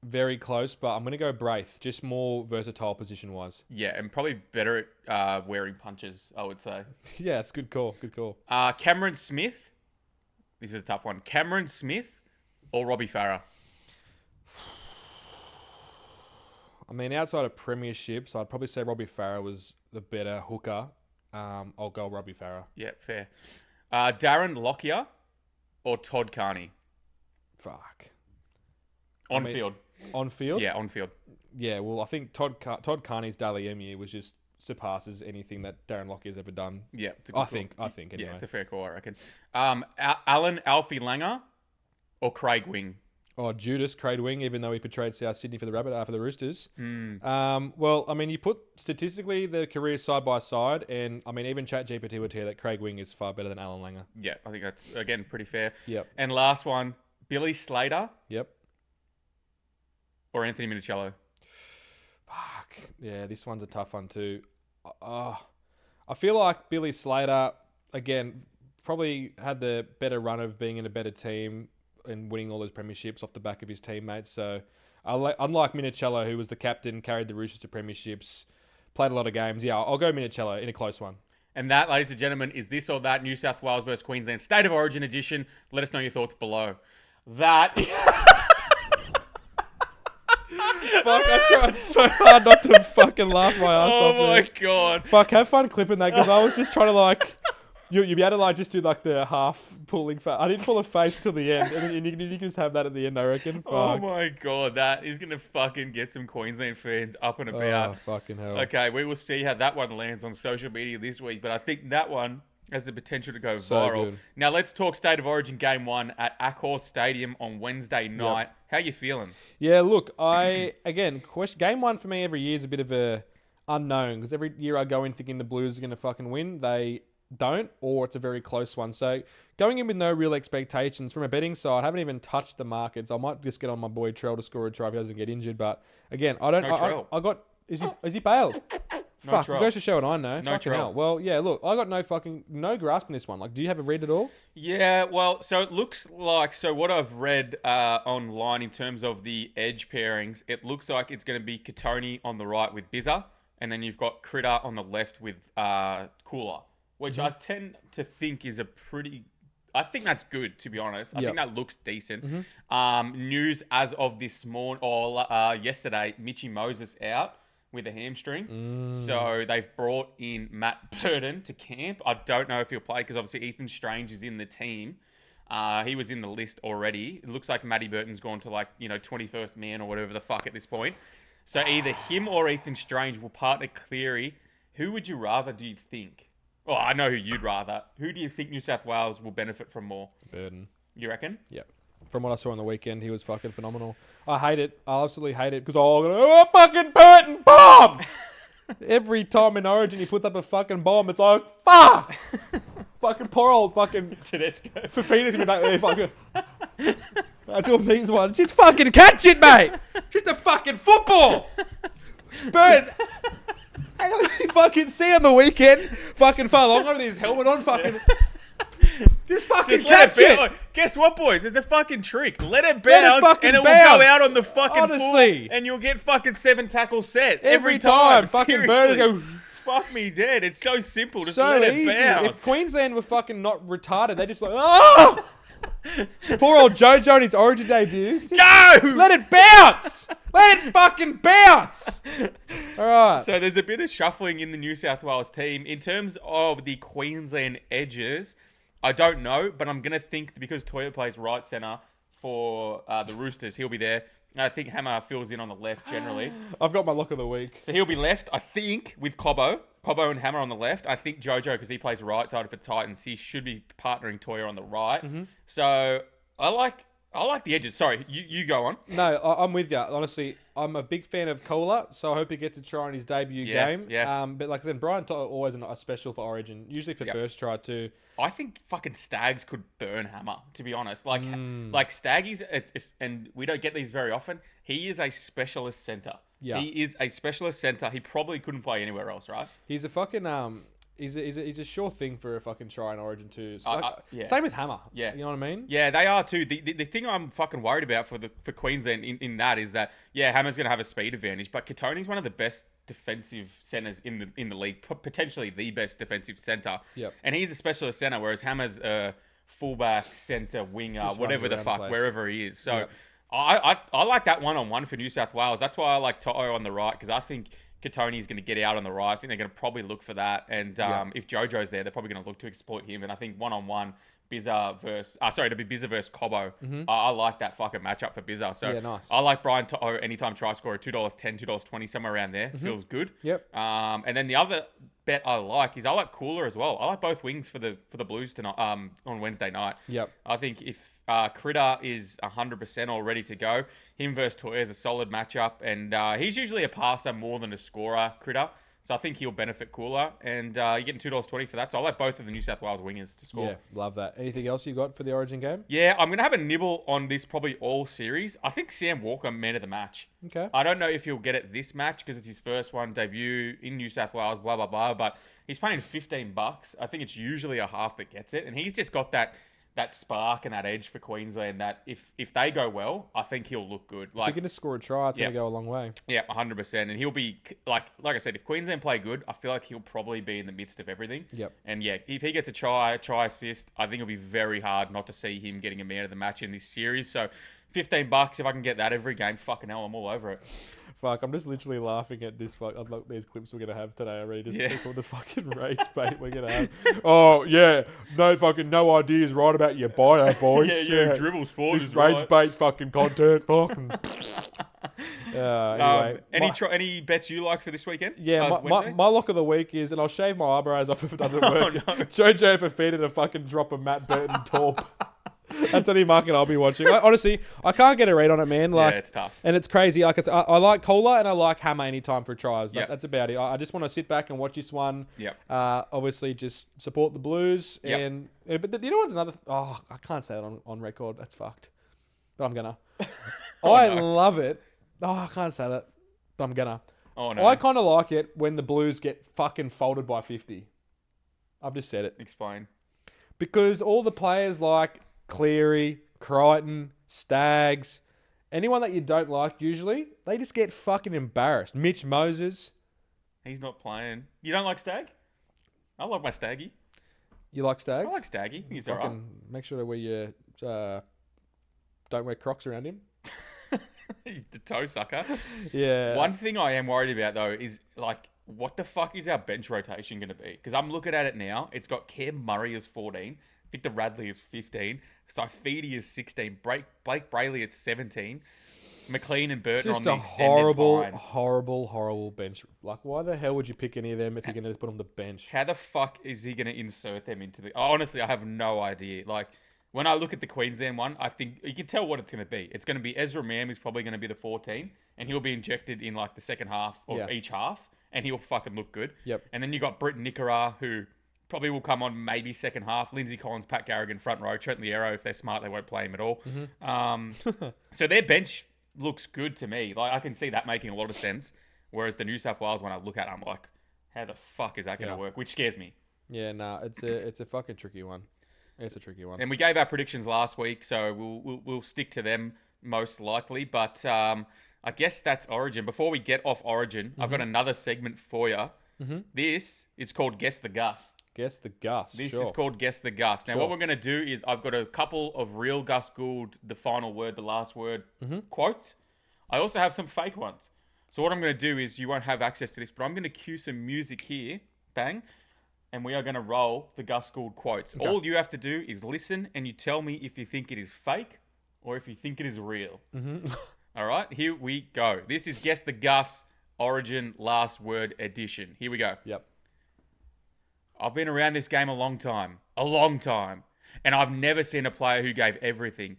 Very close, but I'm going to go Braith. Just more versatile position-wise. Yeah, and probably better at wearing punches, I would say. Yeah, it's a good call. Good call. Cameron Smith. This is a tough one. Cameron Smith or Robbie Farah? I mean, outside of premierships, I'd probably say Robbie Farah was the better hooker. I'll go Robbie Farah. Yeah, fair. Darren Lockyer or Todd Carney? Fuck. On field. On field? Yeah, on field. Yeah, well, I think Todd Carney's Dally Emu was just surpasses anything that Darren Lockyer's ever done. Yeah, it's a good I call. think anyway. Yeah, it's a fair call, I reckon. Alan Alfie Langer or Craig Wing? Oh, Judas Craig Wing, even though he portrayed South Sydney for the Roosters. Mm. Well, I mean, you put statistically their careers side by side, and I mean, even ChatGPT would tell you that Craig Wing is far better than Alan Langer. Yeah, I think that's, again, pretty fair. Yep. And last one, Billy Slater Yep. or Anthony Minicello? Fuck. Yeah, this one's a tough one too. I feel like Billy Slater, again, probably had the better run of being in a better team and winning all those premierships off the back of his teammates. So, unlike Minicello, who was the captain, carried the Roosters to premierships, played a lot of games. Yeah, I'll go Minicello in a close one. And that, ladies and gentlemen, is This or That New South Wales versus Queensland State of Origin edition. Let us know your thoughts below. That... Fuck, I tried so hard not to fucking laugh my ass off. Oh my God. Fuck, have fun clipping that, because I was just trying to like... You'd be able to like just do like the half pulling face. I didn't pull a face till the end, and then you can just have that at the end, I reckon. Fuck. Oh my God, that is going to fucking get some Queensland fans up and about. Oh, fucking hell. Okay, we will see how that one lands on social media this week, but I think that one has the potential to go So viral. good. Now let's talk State of Origin Game 1 at Accor Stadium on Wednesday night. How you feeling? Yeah, look, game one for me every year is a bit of a unknown, because every year I go in thinking the Blues are going to fucking win. They don't, or it's a very close one. So going in with no real expectations from a betting side, I haven't even touched the markets. I might just get on my boy Trell to score a try if he doesn't get injured. But again, I don't. No Trell. I got. Is he bailed? Fuck, Trell. it goes to show what I know. No Fucking Trell. hell. Well, yeah. Look, I got no grasp on this one. Like, do you have a read at all? Yeah, well, so it looks like, so what I've read online in terms of the edge pairings, it looks like it's going to be Katoni on the right with Bizza, and then you've got Critter on the left with Cooler, which I tend to think is I think that's good, to be honest. I think that looks decent. News as of this morning, or yesterday, Mitchy Moses out with a hamstring. So they've brought in Matt Burton to camp. I don't know if he'll play, because obviously Ethan Strange is in the team. He was in the list already. It looks like Matty Burton's gone to 21st man or whatever the fuck at this point. So either him or Ethan Strange will partner Cleary. Who would you rather, do you think? Oh, I know who you'd rather. Who do you think New South Wales will benefit from more? Burton. You reckon? Yep. From what I saw on the weekend, he was fucking phenomenal. I hate it. I absolutely hate it, because fucking Burton bomb! Every time in Origin he puts up a fucking bomb, it's like, fuck! Fucking poor old fucking Tedesco. Fafita's in the back there, fucking doing things once. Just fucking catch it, mate! Just a fucking football! Burton! You fucking see on the weekend, fucking far along with his helmet on, fucking... Just fucking catch it. Guess what, boys? There's a fucking trick. Let it bounce, and it will bounce. go out on the fucking Honestly. full, and you'll get fucking 7 tackles set Every time. Fucking Seriously. Burton go... Fuck me dead. It's so simple. Just So let it easy. bounce. If Queensland were fucking not retarded, they just like, oh! Poor old Jojo in his Origin debut. Go! Let it bounce! Let it fucking bounce! All right. So there's a bit of shuffling in the New South Wales team. In terms of the Queensland edges, I don't know, but I'm going to think because Toya plays right centre for the Roosters, he'll be there. I think Hammer fills in on the left generally. I've got my lock of the week. So he'll be left, I think, with Cobbo. Cobbo and Hammer on the left. I think Jojo, because he plays right side for Titans, he should be partnering Toya on the right. So I like the edges. Sorry, you go on. No, I'm with you. Honestly, I'm a big fan of Kohler, so I hope he gets a try in his debut game. Yeah. But like I said, Brian Totter always a special for Origin, usually for first try too. I think fucking Stags could burn Hammer, to be honest. Like Staggy's, and we don't get these very often. He is a specialist centre. Yeah. He is a specialist centre. He probably couldn't play anywhere else, right? He's a fucking he's a sure thing for a fucking try in Origin too. So Yeah. Same with Hammer. Yeah. You know what I mean? Yeah, they are too. The thing I'm fucking worried about for Queensland in that is that Hammer's going to have a speed advantage, but Katoni's one of the best defensive centers in the league, potentially the best defensive center. Yep. And he's a specialist center, whereas Hammer's a fullback, center, winger, Just whatever the runs fuck, around the place. wherever he is. So Yep. I like that 1-on-1 for New South Wales. That's why I like To'o on the right, because I think Katoni's going to get out on the right. I think they're going to probably look for that. And if Jojo's there, they're probably going to look to exploit him. And I think 1-on-1, Bizza versus... it'll be Bizza versus Cobbo. I like that fucking matchup for Bizza. So nice. I like Brian To'o anytime try scorer, $2.10, $2.20, somewhere around there. Feels good. Yep. And then the other bet I like Cooler as well. I like both wings for the Blues tonight on Wednesday night. Yep. I think if Critter is 100% all ready to go, him versus Toya is a solid matchup, and he's usually a passer more than a scorer, Critter. So I think he'll benefit Cooler, and you're getting $2.20 for that. So I like both of the New South Wales wingers to score. Yeah, love that. Anything else you got for the Origin game? Yeah, I'm going to have a nibble on this probably all series. I think Sam Walker, man of the match. Okay. I don't know if he'll get it this match because it's his first one, debut in New South Wales, blah, blah, blah. But he's paying $15. I think it's usually a half that gets it. And he's just got that spark and that edge for Queensland that if they go well, I think he'll look good. If you're going to score a try, it's going to go a long way. Yeah, 100%. And he'll be, like I said, if Queensland play good, I feel like he'll probably be in the midst of everything. Yep. And yeah, if he gets a try assist, I think it'll be very hard not to see him getting a man of the match in this series. So $15, if I can get that every game, fucking hell, I'm all over it. Fuck, I'm just literally laughing at this. These clips we're gonna have today already. Just people, the fucking rage bait we're gonna have. Oh yeah, no ideas right about your bio, boys. Dribble sport this is rage right. bait fucking content. Fucking. Anyway, any bets you like for this weekend? Yeah, my lock of the week is, and I'll shave my eyebrows off if it doesn't work. No. Jojo for feeding a fucking drop of Matt Burton Torp. That's any market I'll be watching. Honestly, I can't get a read on it, man. Like, yeah, it's tough. And it's crazy. Like, I like Kohler and I like Hammer anytime for tries. Yep. That's about it. I just want to sit back and watch this one. Yep. Obviously, just support the Blues. Yep. But you know what's another... I can't say it on record. That's fucked. But I'm gonna. Oh, I no. love it. I can't say that. But I'm gonna. Oh, no. I kind of like it when the Blues get fucking folded by 50. I've just said it. Explain. Because all the players like Cleary, Crichton, Staggs, anyone that you don't like usually, they just get fucking embarrassed. Mitch Moses. He's not playing. You don't like Stag? I like my Staggy. You like Staggs? I like Staggy. He's fucking alright. make sure to wear your... don't wear Crocs around him. The toe sucker. Yeah. One thing I am worried about, though, is, like, what the fuck is our bench rotation going to be? Because I'm looking at it now. It's got Cam Murray as 14. Victor Radley is 15. Saifidi is 16. Blake Brayley is 17. McLean and Burton Just on the a extended line. horrible bench. Like, why the hell would you pick any of them if you're going to put on the bench? How the fuck is he going to insert them into the... Honestly, I have no idea. Like, when I look at the Queensland one, I think you can tell what it's going to be. It's going to be Ezra Mam is probably going to be the 14, and he'll be injected in, like, the second half of each half, and he'll fucking look good. Yep. And then you got Britton Nickera, who probably will come on maybe second half. Lindsay Collins, Pat Garrigan, front row. Trent Liero, if they're smart, they won't play him at all. Mm-hmm. So their bench looks good to me. Like, I can see that making a lot of sense. Whereas the New South Wales one, I look at, I'm like, how the fuck is that going to work? Which scares me. Yeah, nah, it's a fucking tricky one. It's a tricky one. And we gave our predictions last week, so we'll stick to them most likely. But I guess that's Origin. Before we get off Origin, I've got another segment for you. Mm-hmm. This is called Guess the Gus. Guess the Gus. This is called Guess the Gus. Now, what we're going to do is I've got a couple of real Gus Gould, the final word, the last word quotes. I also have some fake ones. So what I'm going to do is you won't have access to this, but I'm going to cue some music here. Bang. And we are going to roll the Gus Gould quotes. Okay. All you have to do is listen and you tell me if you think it is fake or if you think it is real. Mm-hmm. All right, here we go. This is Guess the Gus Origin Last Word Edition. Here we go. Yep. I've been around this game a long time. And I've never seen a player who gave everything,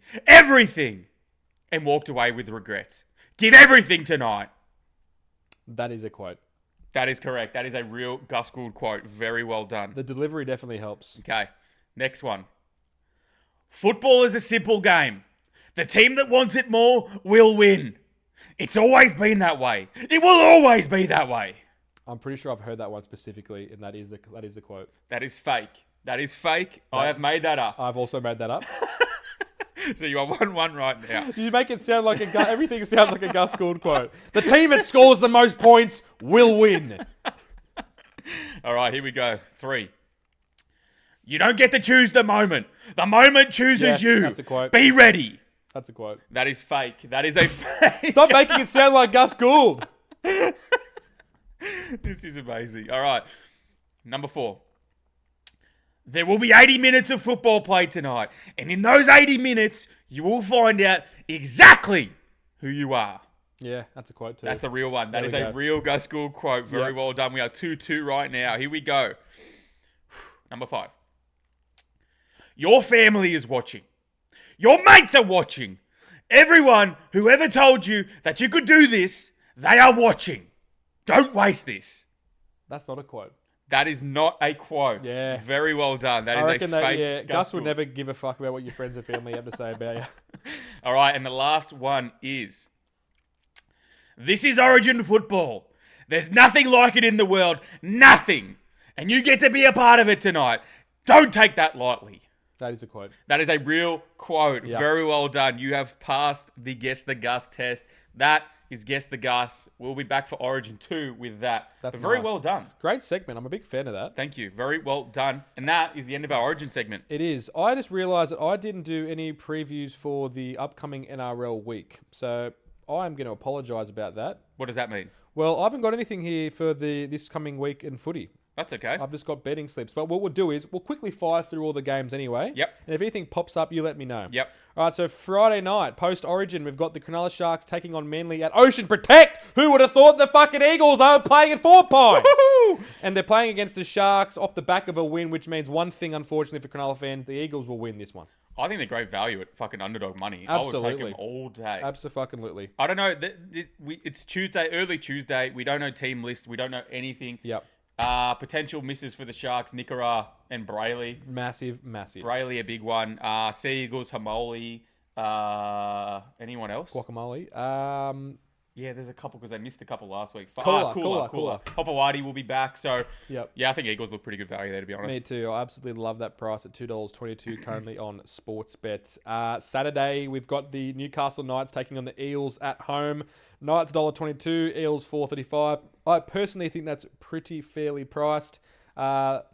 and walked away with regrets. Give everything tonight. That is a quote. That is correct. That is a real Gus Gould quote. Very well done. The delivery definitely helps. Okay, next one. Football is a simple game. The team that wants it more will win. It's always been that way. It will always be that way. I'm pretty sure I've heard that one specifically, and that is the quote. That is fake. That is fake. I have made that up. I've also made that up. So you are 1-1 right now. You make it sound like everything sounds like a Gus Gould quote. The team that scores the most points will win. All right, here we go. 3. You don't get to choose the moment. The moment chooses you. That's a quote. Be ready. That's a quote. That is fake. That is a fake. Stop making it sound like Gus Gould. This is amazing. All right. Number 4. There will be 80 minutes of football played tonight. And in those 80 minutes, you will find out exactly who you are. Yeah, that's a quote too. That's a real one. That is There we a go. real Gus Gould quote. Very well done. We are 2-2 right now. Here we go. Number 5. Your family is watching. Your mates are watching. Everyone who ever told you that you could do this, they are watching. Don't waste this. That's not a quote. That is not a quote. Yeah. Very well done. That I is reckon a fake that, Gus would Gould. never give a fuck about what your friends and family have to say about you. All right, and the last one is, this is Origin football. There's nothing like it in the world. Nothing. And you get to be a part of it tonight. Don't take that lightly. That is a quote. That is a real quote. Yep. Very well done. You have passed the Guess the Gus test. That is Guess the Gus. We'll be back for Origin 2 with that. That's Very nice. well done. Great segment. I'm a big fan of that. Thank you. Very well done. And that is the end of our Origin segment. It is. I just realised that I didn't do any previews for the upcoming NRL week. So I'm going to apologise about that. What does that mean? Well, I haven't got anything here for this coming week in footy. That's okay. I've just got betting slips. But what we'll do is we'll quickly fire through all the games anyway. Yep. And if anything pops up, you let me know. Yep. All right, so Friday night, post-Origin, we've got the Cronulla Sharks taking on Manly at Ocean Protect. Who would have thought the fucking Eagles aren't playing at 4 Pines? Woohoo! And they're playing against the Sharks off the back of a win, which means one thing, unfortunately, for Cronulla fans, the Eagles will win this one. I think they're great value at fucking underdog money. Absolutely. I would take them all day. Absolutely. I don't know. It's Tuesday, early Tuesday. We don't know team list. We don't know anything. Yep. Potential misses for the Sharks, Nickera and Brayley. Massive. Brayley, a big one. Sea Eagles, Hamoli. Anyone else? Guacamole. Yeah, there's a couple because they missed a couple last week. Cooler. Hopewadi will be back. So, Yep. yeah, I think Eagles look pretty good value there, to be honest. Me too. I absolutely love that price at $2.22 currently on Sportsbet. Saturday, we've got the Newcastle Knights taking on the Eels at home. Knights $1.22, Eels $4.35. I personally think that's pretty fairly priced.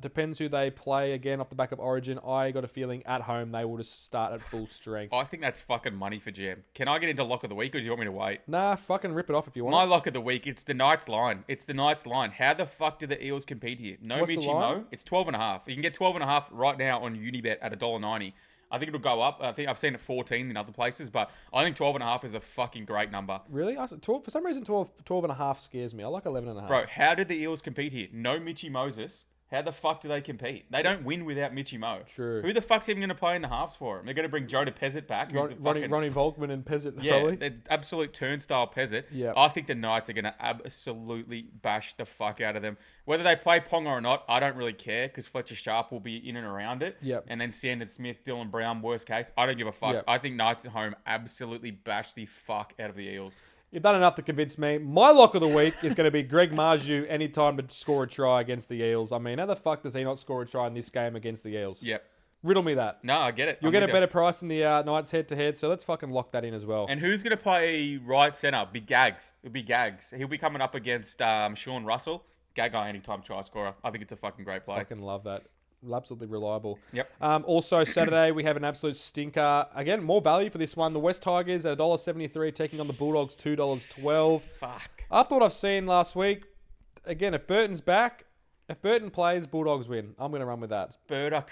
Depends who they play again off the back of Origin. I got a feeling at home they will just start at full strength. I think that's fucking money for Jam. Can I get into lock of the week or do you want me to wait? Nah, fucking rip it off if you want. My lock of the week, it's the Knights line. It's the Knights line. How the fuck do the Eels compete here? No What's the Michi line? Mo. It's 12.5. You can get 12.5 right now on Unibet at $1.90. I think it'll go up. I think I've seen it 14 in other places, but I think 12.5 is a fucking great number. Really? 12, for some reason, 12.5 scares me. I like 11.5. Bro, how did the Eels compete here? No Michi Moses. How the fuck do they compete? They don't win without Michi Mo. True. Who the fuck's even going to play in the halves for him? They're going to bring Joe Pezzett back. Who's a fucking, Ronnie Volkman and Peasant, yeah, probably. they're absolute turnstile Pezzett. Yeah. I think the Knights are going to absolutely bash the fuck out of them. Whether they play Ponga or not, I don't really care because Fletcher Sharp will be in and around it. Yep. And then Sandon Smith, Dylan Brown, worst case. I don't give a fuck. Yep. I think Knights at home absolutely bash the fuck out of the Eels. You've done enough to convince me. My lock of the week is going to be Greg Marju anytime to score a try against the Eels. I mean, how the fuck does he not score a try in this game against the Eels? Yep. Riddle me that. No, I get it. You'll I'm get a with you. better price than the Knights head-to-head, so let's fucking lock that in as well. And who's going to play right centre? Big Gags. It'll be Gags. He'll be coming up against Sean Russell. Gagai anytime try scorer. I think it's a fucking great play. Fucking love that. Absolutely reliable. Yep. Also, Saturday, we have an absolute stinker. Again, more value for this one. The West Tigers at $1.73 taking on the Bulldogs $2.12. Fuck. After what I've seen last week, again, if Burton's back, if Burton plays, Bulldogs win. I'm going to run with that. Birder,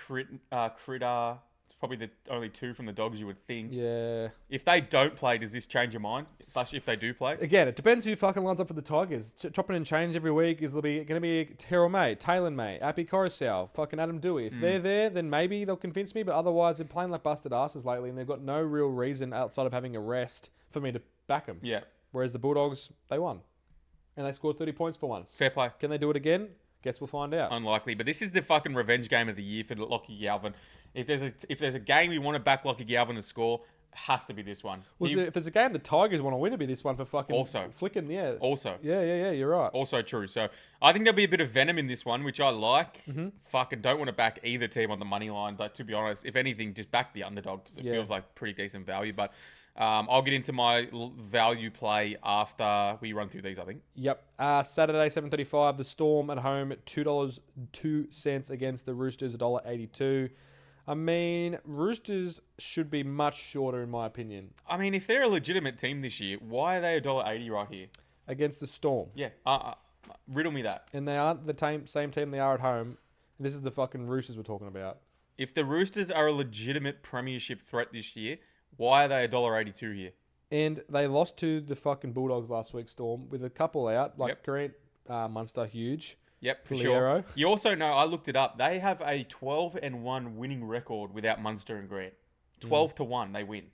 Critter. It's probably the only two from the Dogs you would think. Yeah. If they don't play, does this change your mind? Slash, if they do play? Again, it depends who fucking lines up for the Tigers. Chopping and change every week. Is there going to be Terrell May, Taylor May, Appy Coruscant, fucking Adam Dewey? If they're there, then maybe they'll convince me. But otherwise, they're playing like busted asses lately, and they've got no real reason outside of having a rest for me to back them. Yeah. Whereas the Bulldogs, they won. And they scored 30 points for once. Fair play. Can they do it again? Guess we'll find out. Unlikely, but this is the fucking revenge game of the year for Lockie Galvin. If there's a game we want to back Lockie Galvin to score, has to be this one. If there's a game the Tigers want to win, it'd be this one for fucking flicking. Yeah. Also. Yeah. You're right. Also true. So I think there'll be a bit of venom in this one, which I like. Fucking don't want to back either team on the money line. But to be honest, if anything, just back the underdog because it feels like pretty decent value. But I'll get into my value play after we run through these, I think. Yep. Saturday, 7:35. The Storm at home, $2.02 against the Roosters, $1.82. I mean, Roosters should be much shorter, in my opinion. I mean, if they're a legitimate team this year, why are they $1.80 right here? Against the Storm. Yeah. Riddle me that. And they aren't the same team they are at home. This is the fucking Roosters we're talking about. If the Roosters are a legitimate premiership threat this year, why are they $1.82 here? And they lost to the fucking Bulldogs last week, Storm, with a couple out. Like Grant Munster, huge. Yep, for sure. You also know, I looked it up, they have a 12-1 winning record without Munster and Grant. 12-1, they win.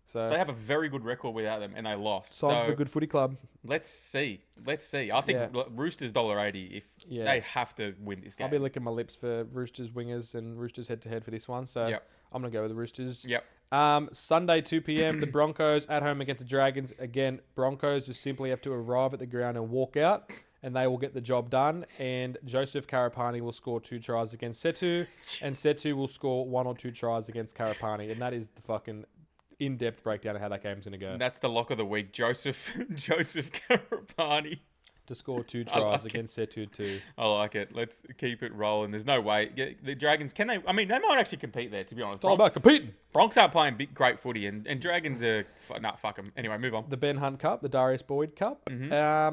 So they have a very good record without them, and they lost. Signs for a good footy club. Let's see. I think Roosters $1.80 if they have to win this game. I'll be licking my lips for Roosters wingers and Roosters head-to-head for this one. So I'm going to go with the Roosters. Yep. Sunday, 2 p.m, the Broncos at home against the Dragons. Again, Broncos just simply have to arrive at the ground and walk out, and they will get the job done. And Joseph Karapani will score 2 tries against Setu, and Setu will score 1 or 2 tries against Karapani. And that is the fucking in-depth breakdown of how that game's going to go. And that's the lock of the week. Joseph Karapani. To score 2 tries against Setu too. I like it. Let's keep it rolling. There's no way. The Dragons, can they... I mean, they might actually compete there, to be honest. It's all about competing. Bronx aren't playing great footy, and Dragons are... fuck them. Anyway, move on. The Ben Hunt Cup, the Darius Boyd Cup.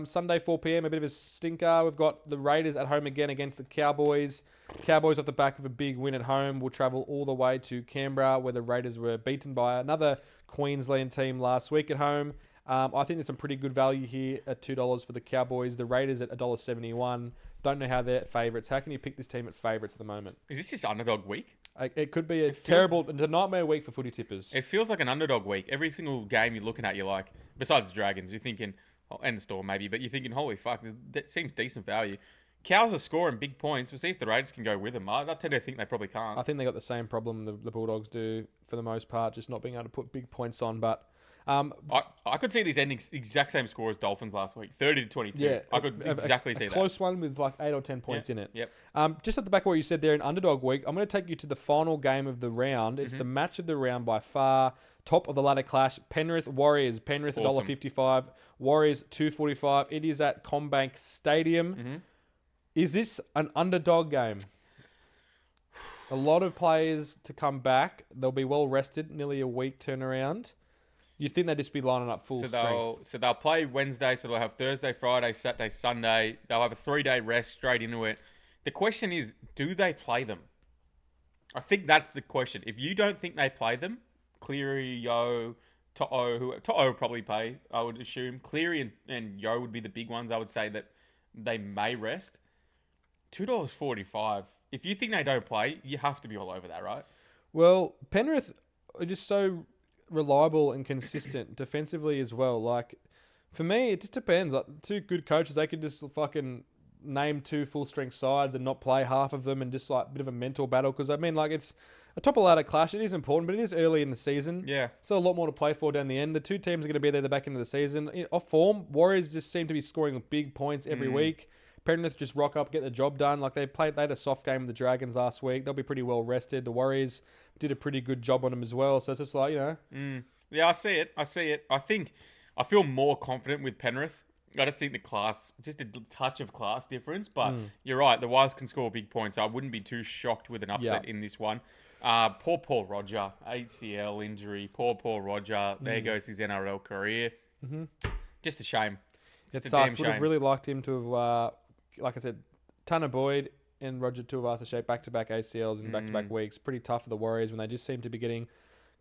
Sunday, 4 p.m, a bit of a stinker. We've got the Raiders at home again against the Cowboys. Cowboys, off the back of a big win at home, will travel all the way to Canberra, where the Raiders were beaten by another Queensland team last week at home. I think there's some pretty good value here at $2 for the Cowboys. The Raiders at $1.71. Don't know how they're favourites. How can you pick this team at favourites at the moment? Is this just underdog week? It could be a nightmare week for footy tippers. It feels like an underdog week. Every single game you're looking at, you're like, besides the Dragons, you're thinking, and the Storm maybe, but you're thinking, holy fuck, that seems decent value. Cows are scoring big points. We'll see if the Raiders can go with them. I tend to think they probably can't. I think they got the same problem the Bulldogs do for the most part, just not being able to put big points on, but... I could see these ending exact same score as Dolphins last week, 30-22. Yeah, I could exactly see that. Close one with like 8 or 10 points in it. Yep. Just at the back of what you said there in underdog week, I'm going to take you to the final game of the round. It's the match of the round by far. Top of the ladder clash, Penrith Warriors. Penrith $1.55, Warriors $2.45. It is at CommBank Stadium. Is this an underdog game? A lot of players to come back. They'll be well rested, nearly a week turnaround. You'd think they'd just be lining up full strength. So they'll play Wednesday, so they'll have Thursday, Friday, Saturday, Sunday. They'll have a 3-day rest straight into it. The question is, do they play them? I think that's the question. If you don't think they play them, Cleary, Yo, To'o will probably play, I would assume. Cleary and Yo would be the big ones, I would say, that they may rest. $2.45. If you think they don't play, you have to be all over that, right? Well, Penrith are just so... reliable and consistent defensively as well. Like, for me, it just depends. Like, 2 good coaches, they could just fucking name 2 full-strength sides and not play half of them and just, like, a bit of a mental battle. Because, I mean, like, it's a top-of-ladder clash. It is important, but it is early in the season. Yeah. So a lot more to play for down the end. The 2 teams are going to be there the back end of the season. Off form, Warriors just seem to be scoring big points every week. Penrith just rock up, get the job done. Like, they had a soft game with the Dragons last week. They'll be pretty well rested. The Warriors did a pretty good job on them as well. So it's just like, Yeah, I see it. I feel more confident with Penrith. I just think the class, just a touch of class difference. But you're right, the Wires can score big points. So I wouldn't be too shocked with an upset in this one. Poor Paul Roger, ACL injury. Poor Roger. There goes his NRL career. Just a shame. It sucks. Would have really liked him to have, like I said, Tanner Boyd and Roger Tuivasa shape back-to-back ACLs in back-to-back weeks. Pretty tough for the Warriors when they just seem to be getting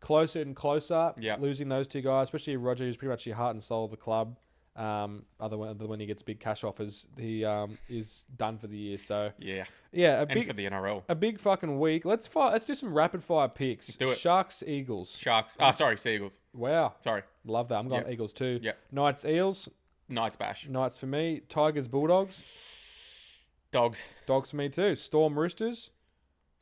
closer and closer. Losing those 2 guys, especially Roger, who's pretty much the heart and soul of the club. Other when he gets big cash offers, he is done for the year. So yeah, and for the NRL, a big fucking week. Let's do some rapid fire picks. Let's do it. Sharks, Eagles. Sea Eagles. Wow, sorry, love that. I'm going Eagles too. Yeah, Knights, Eels. Knights bash. Knights for me. Tigers, Bulldogs. Dogs. Dogs for me too. Storm, Roosters.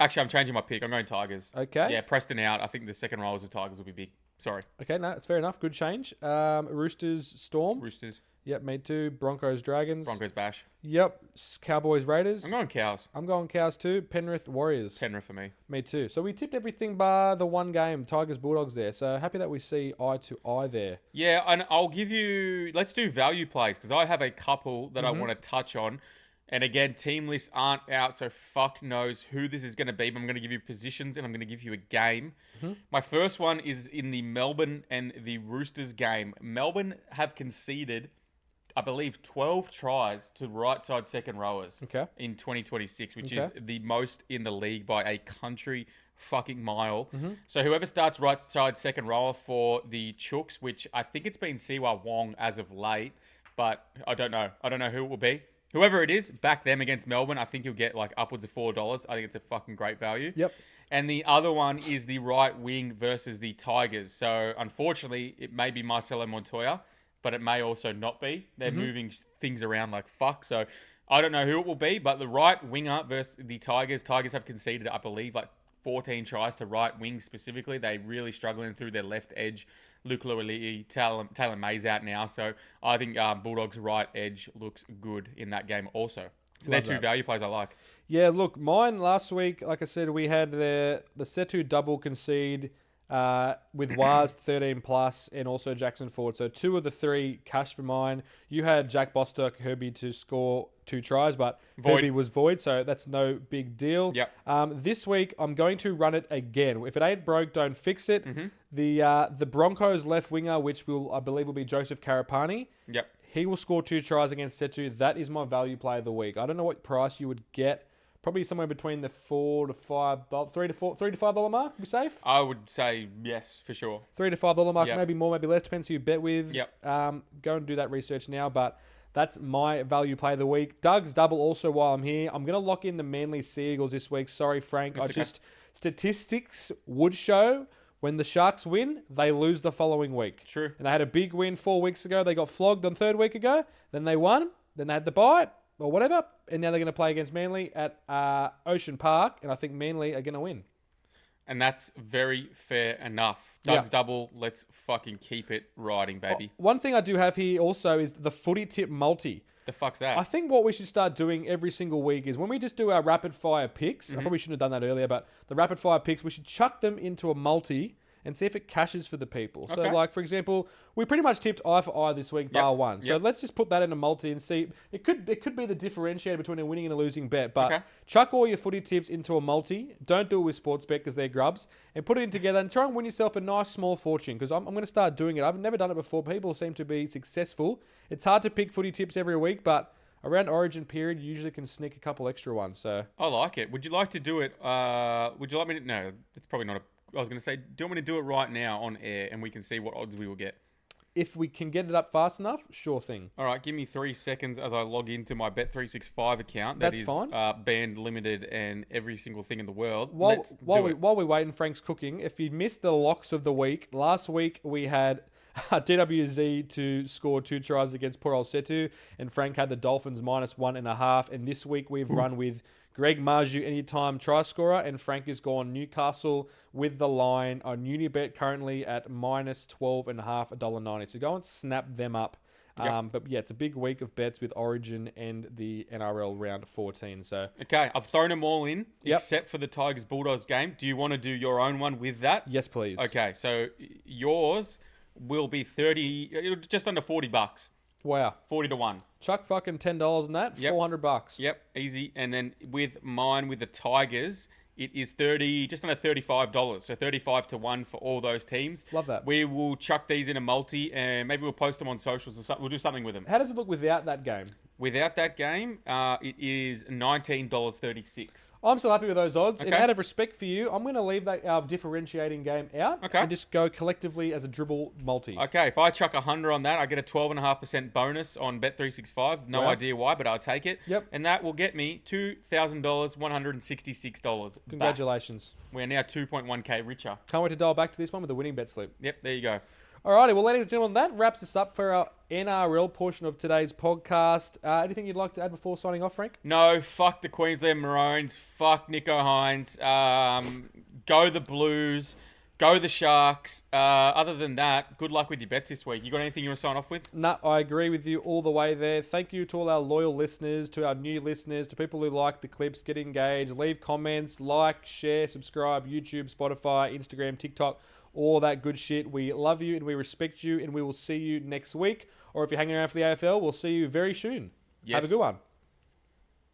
Actually, I'm changing my pick. I'm going Tigers. Okay. Yeah, Preston out. I think the second row as the Tigers will be big. Sorry. Okay, no, that's fair enough. Good change. Roosters, Storm. Roosters. Yep, me too. Broncos, Dragons. Broncos, Bash. Yep. Cowboys, Raiders. I'm going Cows. I'm going Cows too. Penrith, Warriors. Penrith for me. Me too. So we tipped everything bar the one game, Tigers, Bulldogs there. So happy that we see eye to eye there. Yeah, and I'll give you... Let's do value plays, because I have a couple that I want to touch on. And again, team lists aren't out, so fuck knows who this is going to be. But I'm going to give you positions, and I'm going to give you a game. My first one is in the Melbourne and the Roosters game. Melbourne have conceded, I believe, 12 tries to right side second rowers in 2026, which is the most in the league by a country fucking mile. So whoever starts right side second rower for the Chooks, which I think it's been Siwa Wong as of late, but I don't know. I don't know who it will be. Whoever it is, back them against Melbourne. I think you'll get like upwards of $4. I think it's a fucking great value. Yep. And the other one is the right wing versus the Tigers. So unfortunately, it may be Marcelo Montoya, but it may also not be. They're moving things around like fuck. So I don't know who it will be, but the right winger versus the Tigers. Tigers have conceded, I believe, like 14 tries to right wing specifically. They're really struggling through their left edge. Luke Luali'i, Taylor May's out now. So I think Bulldogs' right edge looks good in that game also. So they're two value plays I like. Yeah, look, mine last week, like I said, we had the Setu double concede with Waz 13 plus and also Jackson Ford. So 2 of the 3 cash for mine. You had Jack Bostock, Herbie to score 2 tries, but Herbie was void, so that's no big deal. Yep. This week, I'm going to run it again. If it ain't broke, don't fix it. The Broncos left winger, which I believe will be Joseph Karapani. Yep. He will score 2 tries against Setu. That is my value play of the week. I don't know what price you would get. Probably somewhere between the $4 to $5, $3 to $5 mark. Be safe. I would say yes for sure. $3 to $5 mark, maybe more, maybe less. Depends who you bet with. Yep. Go and do that research now. But that's my value play of the week. Doug's double also while I'm here. I'm going to lock in the Manly Sea Eagles this week. Sorry, Frank. Statistics would show when the Sharks win, they lose the following week. True. And they had a big win 4 weeks ago. They got flogged on 3rd week ago. Then they won. Then they had the bye or whatever. And now they're going to play against Manly at Ocean Park. And I think Manly are going to win. And that's very fair enough. Doug's double. Let's fucking keep it riding, baby. One thing I do have here also is the footy tip multi. The fuck's that? I think what we should start doing every single week is when we just do our rapid fire picks, I probably shouldn't have done that earlier, but the rapid fire picks, we should chuck them into a multi and see if it cashes for the people. So, like, for example, we pretty much tipped eye for eye this week, bar one. So let's just put that in a multi and see. It could be the differentiator between a winning and a losing bet. But chuck all your footy tips into a multi. Don't do it with Sportsbet because they're grubs. And put it in together and try and win yourself a nice small fortune because I'm going to start doing it. I've never done it before. People seem to be successful. It's hard to pick footy tips every week, but around Origin period, you usually can sneak a couple extra ones. So I like it. Would you like to do it? Would you like me to? No, it's probably not a. I was going to say, do you want me to do it right now on air and we can see what odds we will get? If we can get it up fast enough, sure thing. All right, give me 3 seconds as I log into my Bet365 account. That's fine. Band limited and every single thing in the world. While we're waiting, Frank's cooking. If you missed the locks of the week, last week we had DWZ to score 2 tries against poor old Setu, and Frank had the Dolphins -1.5. And this week we've run with Greg Marju anytime try scorer, and Frank has gone Newcastle with the line on Unibet currently at -12.5, $1.90. So go and snap them up. But yeah, it's a big week of bets with Origin and the NRL Round 14. So okay, I've thrown them all in except for the Tigers Bulldogs game. Do you want to do your own one with that? Yes, please. Okay, so yours will be just under $40. Wow. 40 to 1. Chuck fucking $10 on that. $400. Yep, easy. And then with mine, with the Tigers, it is just under $35. So 35 to 1 for all those teams. Love that. We will chuck these in a multi and maybe we'll post them on socials or something. We'll do something with them. How does it look without that game? Without that game, it is $19.36. I'm still happy with those odds. Okay. And out of respect for you, I'm going to leave that differentiating game out and just go collectively as a dribble multi. Okay, if I chuck 100 on that, I get a 12.5% bonus on Bet365. No idea why, but I'll take it. Yep. And that will get me $2,000, $166. Congratulations. Back. We're now 2.1k richer. Can't wait to dial back to this one with the winning bet slip. Yep, there you go. Alrighty, well, ladies and gentlemen, that wraps us up for our NRL portion of today's podcast. Anything you'd like to add before signing off, Frank? No, fuck the Queensland Maroons. Fuck Nico Hines. Go the Blues. Go the Sharks. Other than that, good luck with your bets this week. You got anything you want to sign off with? No, I agree with you all the way there. Thank you to all our loyal listeners, to our new listeners, to people who like the clips, get engaged, leave comments, like, share, subscribe, YouTube, Spotify, Instagram, TikTok, all that good shit. We love you and we respect you, and we will see you next week. Or if you're hanging around for the AFL, we'll see you very soon. Yes. Have a good one.